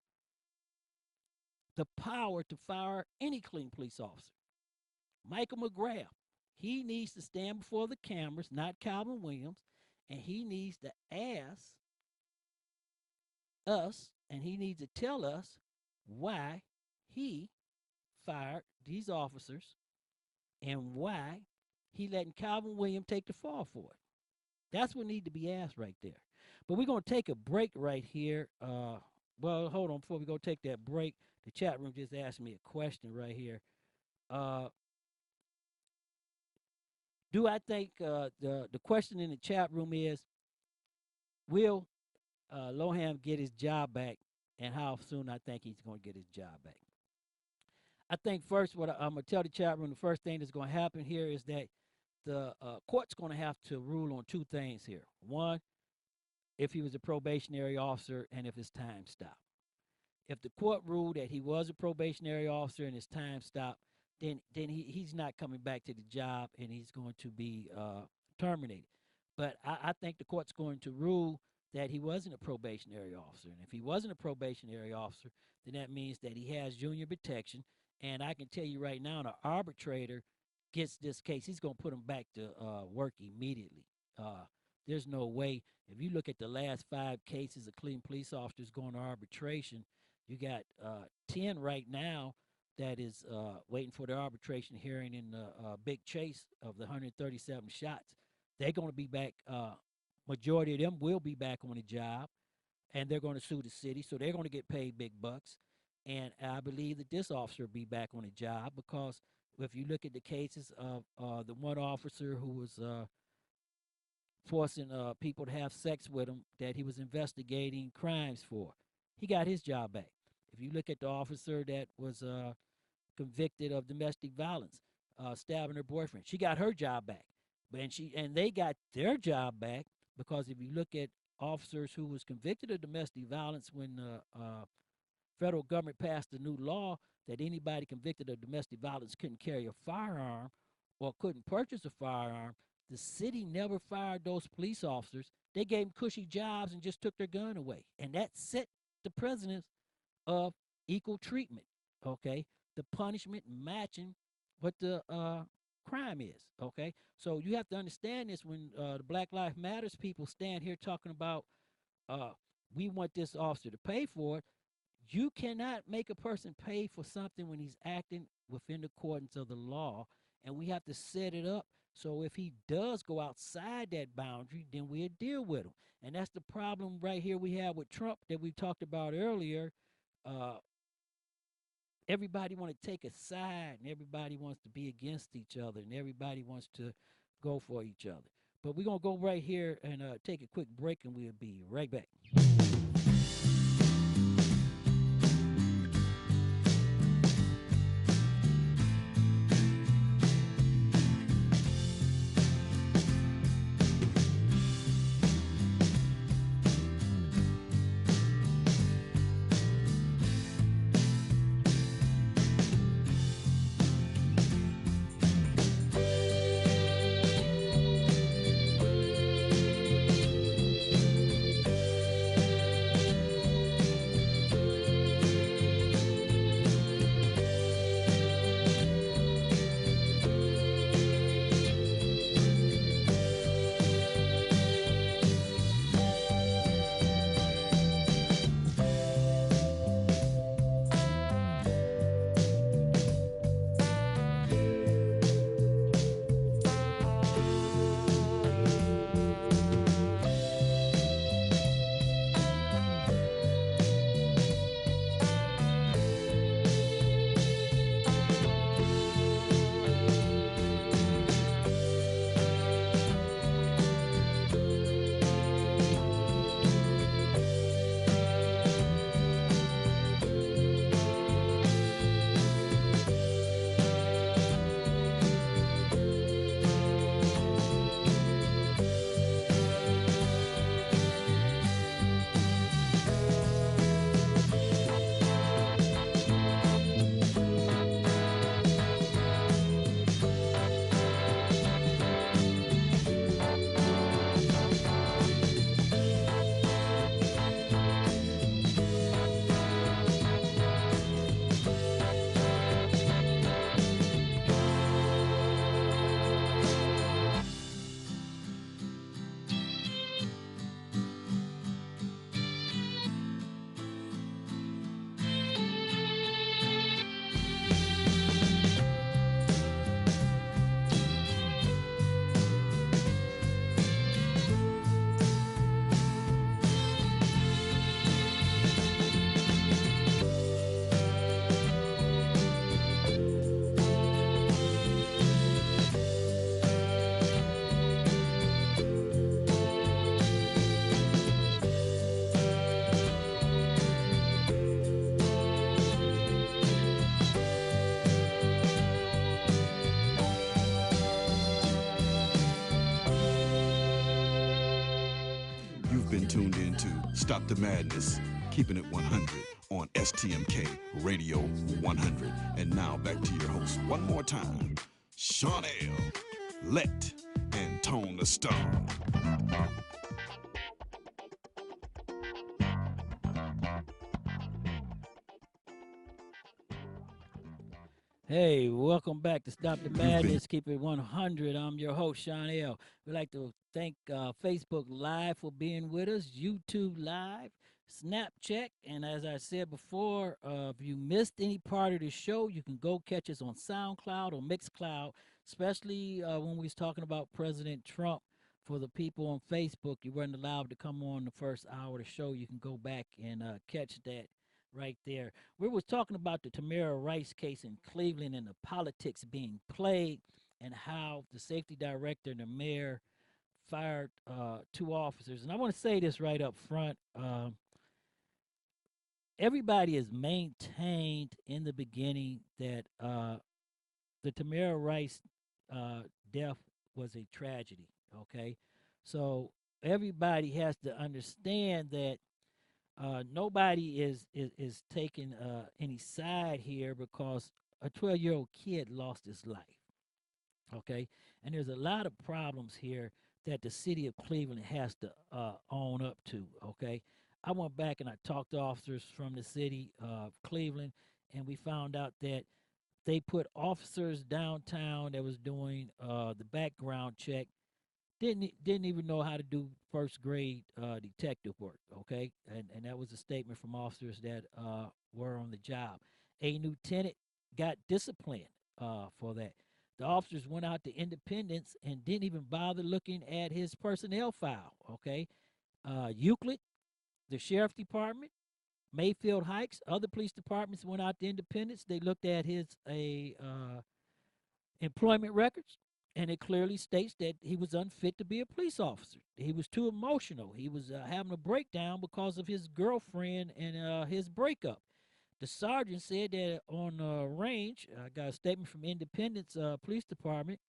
the power to fire any Cleveland police officer. Michael McGrath, he needs to stand before the cameras, not Calvin Williams, and he needs to ask us, and he needs to tell us why he fired these officers and why he letting Calvin Williams take the fall for it. That's what needs to be asked right there. But we're going to take a break right here. Well, hold on. Before we go take that break, the chat room just asked me a question right here. Do I think the question in the chat room is, will Loham get his job back, and how soon I think he's going to get his job back? I think first, what I'm going to tell the chat room, the first thing that's going to happen here is that the court's going to have to rule on two things here. One, if he was a probationary officer and if his time stopped. If the court ruled that he was a probationary officer and his time stopped, then he's not coming back to the job and he's going to be terminated. But I think the court's going to rule that he wasn't a probationary officer. And if he wasn't a probationary officer, then that means that he has junior protection. And I can tell you right now, the arbitrator gets this case, he's going to put him back to work immediately. There's no way. If you look at the last 5 cases of Cleveland police officers going to arbitration, you got 10 right now that is waiting for their arbitration hearing in the big chase of the 137 shots. They're going to be back. Majority of them will be back on the job, and they're going to sue the city, so they're going to get paid big bucks. And I believe that this officer will be back on the job because if you look at the cases of the one officer who was forcing people to have sex with him that he was investigating crimes for, he got his job back. If you look at the officer that was convicted of domestic violence, stabbing her boyfriend, she got her job back. And they got their job back because if you look at officers who was convicted of domestic violence when the federal government passed a new law that anybody convicted of domestic violence couldn't carry a firearm or couldn't purchase a firearm, the city never fired those police officers. They gave them cushy jobs and just took their gun away. And that set the precedence of equal treatment, okay? The punishment matching what the crime is, okay? So you have to understand this when the Black Lives Matters people stand here talking about we want this officer to pay for it. You cannot make a person pay for something when he's acting within the accordance of the law, and we have to set it up so if he does go outside that boundary, then we'll deal with him. And that's the problem right here we have with Trump that we talked about earlier. Everybody want to take a side, and everybody wants to be against each other, and everybody wants to go for each other. But we're going to go right here and take a quick break, and we'll be right back. been tuned in to Stop the Madness, keeping it 100 on STMK Radio 100. And now back to your host one more time, Sean L., Lett, and Tone the Stone. Hey, welcome back to Stop the Madness, Keep It 100. I'm your host, Sean L. We'd like to thank Facebook Live for being with us, YouTube Live, Snapchat, and as I said before, if you missed any part of the show, you can go catch us on SoundCloud or Mixcloud, especially when we was talking about President Trump. For the people on Facebook, you weren't allowed to come on the first hour of the show. You can go back and catch that right there. We was talking about the Tamir Rice case in Cleveland and the politics being played and how the safety director and the mayor fired two officers. And I want to say this right up front. Everybody has maintained in the beginning that the Tamir Rice death was a tragedy, okay? So everybody has to understand that nobody is taking any side here because a 12-year-old kid lost his life. Okay, and there's a lot of problems here that the city of Cleveland has to own up to. Okay, I went back and I talked to officers from the city of Cleveland, and we found out that they put officers downtown that was doing the background check didn't even know how to do first grade detective work. Okay, and that was a statement from officers that were on the job. A lieutenant got disciplined for that. The officers went out to Independence and didn't even bother looking at his personnel file. Okay, Euclid, the sheriff department, Mayfield Heights, other police departments went out to Independence. They looked at his employment records, and it clearly states that he was unfit to be a police officer. He was too emotional. He was having a breakdown because of his girlfriend and his breakup. The sergeant said that on the range, I got a statement from Independence Police Department,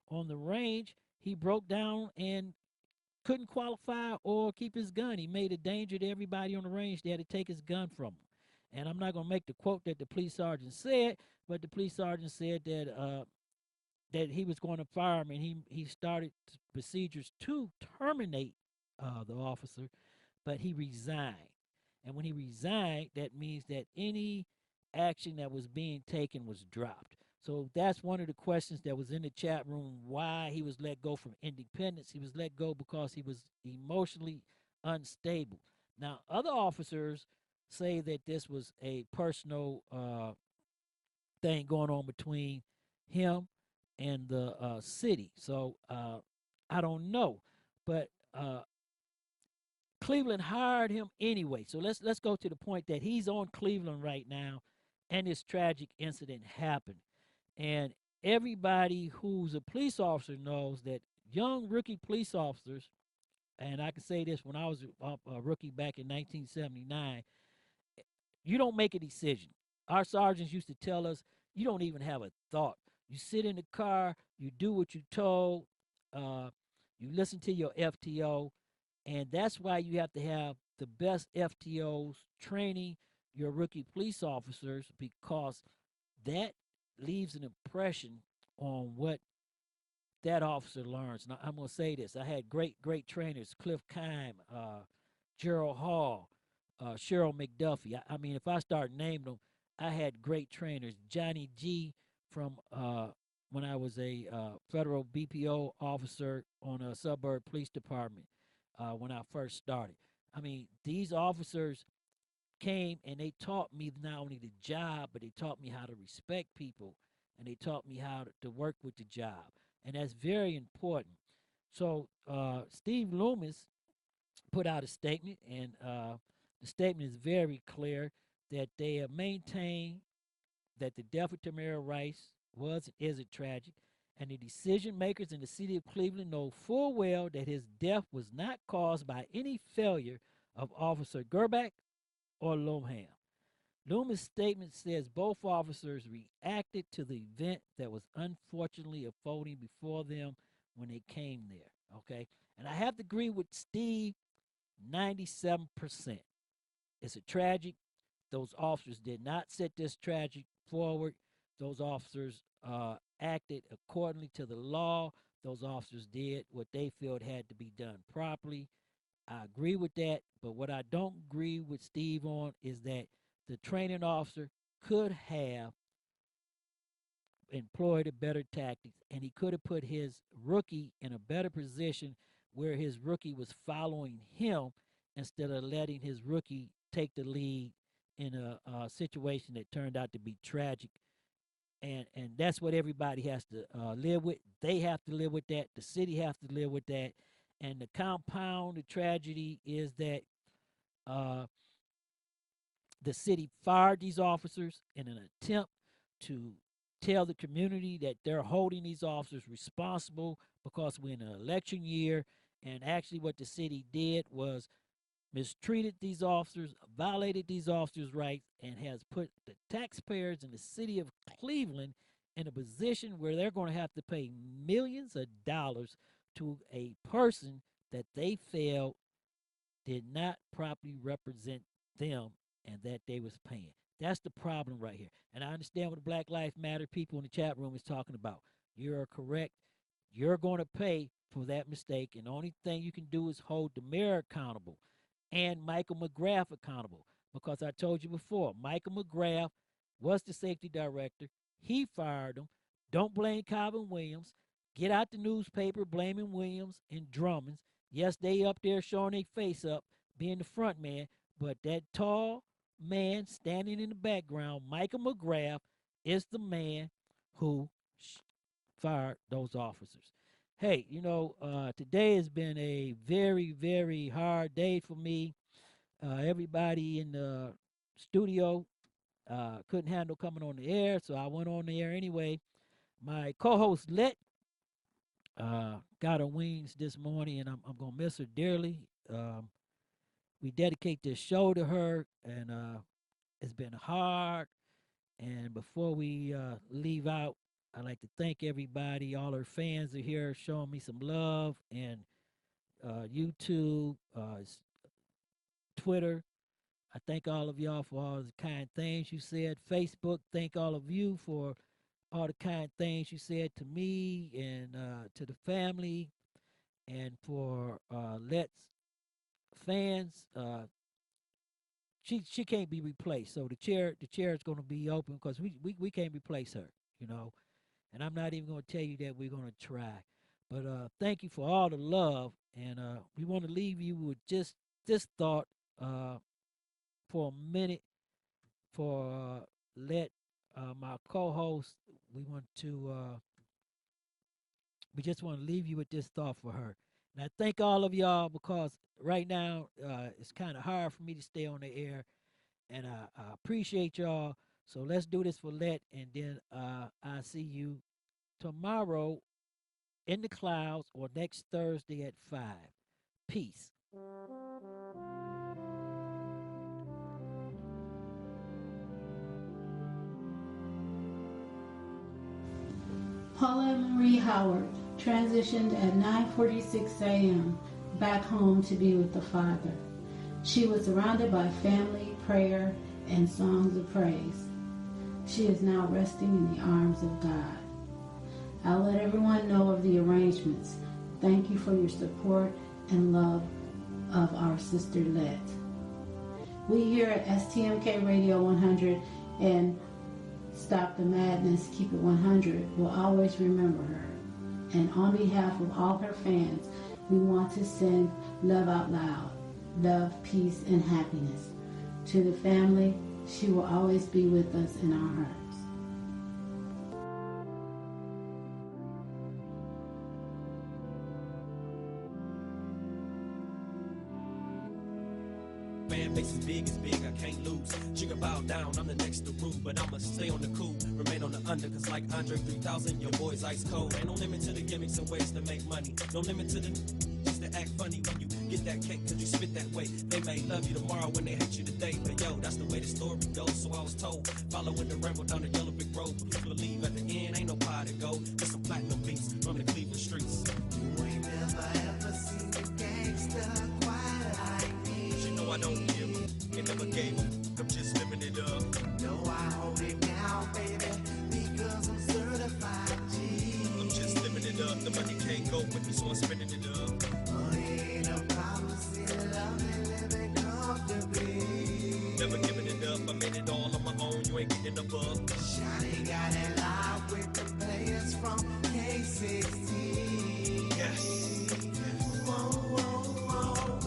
on the range, he broke down and couldn't qualify or keep his gun. He made a danger to everybody on the range. They had to take his gun from him. And I'm not going to make the quote that the police sergeant said, but the police sergeant said that that he was going to fire him, and he started procedures to terminate the officer, but he resigned. And when he resigned, that means that any action that was being taken was dropped. So that's one of the questions that was in the chat room, why he was let go from Independence. He was let go because he was emotionally unstable. Now, other officers say that this was a personal thing going on between him and the city. So I don't know. But Cleveland hired him anyway. So let's go to the point that he's on Cleveland right now, and this tragic incident happened. And everybody who's a police officer knows that young rookie police officers, and I can say this, when I was a rookie back in 1979, you don't make a decision. Our sergeants used to tell us, you don't even have a thought. You sit in the car, you do what you're told, you listen to your FTO, and that's why you have to have the best FTOs training your rookie police officers, because that leaves an impression on what that officer learns. Now, I'm going to say this. I had great trainers, Cliff Kime, Gerald Hall, Cheryl McDuffie. I mean, if I start naming them, I had great trainers. Johnny G from when I was a federal BPO officer on a suburb police department when I first started. I mean, these officers came and they taught me not only the job, but they taught me how to respect people, and they taught me how to work with the job. And that's very important. So Steve Loomis put out a statement, and the statement is very clear that they have maintained that the death of Tamir Rice was and is a tragic, and the decision makers in the city of Cleveland know full well that his death was not caused by any failure of Officer Gerbach or Lomham. Loomis' statement says both officers reacted to the event that was unfortunately unfolding before them when they came there. Okay, and I have to agree with Steve 97%. It's a tragic. Those officers did not set this tragic forward. Those officers acted accordingly to the law. Those officers did what they felt had to be done properly. I agree with that, but what I don't agree with Steve on is that the training officer could have employed a better tactics, and he could have put his rookie in a better position where his rookie was following him instead of letting his rookie take the lead in a situation that turned out to be tragic. And that's what everybody has to live with. They have to live with that. The city has to live with that. And the compound, the tragedy is that the city fired these officers in an attempt to tell the community that they're holding these officers responsible because we're in an election year. And actually what the city did was mistreated these officers, violated these officers' rights, and has put the taxpayers in the city of Cleveland in a position where they're going to have to pay millions of dollars to a person that they felt did not properly represent them and that they was paying. That's the problem right here. And I understand what the Black Lives Matter people in the chat room is talking about. You're correct. You're going to pay for that mistake, and the only thing you can do is hold the mayor accountable and Michael McGrath accountable, because I told you before, Michael McGrath was the safety director. He fired him. Don't blame Calvin Williams. Get out the newspaper blaming Williams and Drummonds. Yes, they up there showing their face up, being the front man, but that tall man standing in the background, Michael McGrath, is the man who fired those officers. Hey, today has been a very, very hard day for me. Everybody in the studio couldn't handle coming on the air, so I went on the air anyway. My co-host, Lett, got her wings this morning, and I'm going to miss her dearly. We dedicate this show to her, and it's been hard. And before we leave out, I'd like to thank everybody. All our fans are here showing me some love, and YouTube, Twitter. I thank all of y'all for all the kind things you said. Facebook, thank all of you for all the kind things you said to me and to the family, and for Lett's fans. She can't be replaced, so the chair is going to be open because we can't replace her, And I'm not even going to tell you that we're going to try. But thank you for all the love, and we want to leave you with just this thought for a minute for Lett, my co-host. We just want to leave you with this thought for her. And I thank all of y'all, because right now it's kind of hard for me to stay on the air, and I appreciate y'all. So let's do this for Lett, and then I'll see you tomorrow in the clouds or next Thursday at 5. Peace. Paulette Marie Howard transitioned at 9:46 a.m. back home to be with the Father. She was surrounded by family, prayer, and songs of praise. She is now resting in the arms of God. I'll let everyone know of the arrangements. Thank you for your support and love of our sister Lett. We here at STMK Radio 100 and Stop the Madness, Keep It 100 will always remember her. And on behalf of all her fans, we want to send love out loud, love, peace, and happiness. To the family, she will always be with us in our hearts. Fan base is big, I can't lose. Jigga bow down, I'm the next to rule, but I'ma stay on the cool, remain on the under, cause like Andre 3000, your boy's ice cold. Ain't no limit to the gimmicks and ways to make money. No limit to the just to act funny when you get that cake, cause you spit that way. They may love you tomorrow when they hate you today, but yo, that's the way the story goes, so I was told. Following the ramble down the yellow brick road, but please believe at the end ain't no pie to go. Just some platinum beats from the Cleveland streets. You ain't never ever seen a gangster quite like happy, so I'm spinning it up. Never giving it up, I made it all on my own, you ain't getting above. Shawty got it live with the players from K16. Yes. Whoa, whoa, whoa.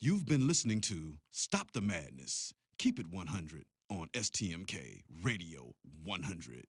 You've been listening to Stop the Madness, Keep It 100 on STMK Radio 100.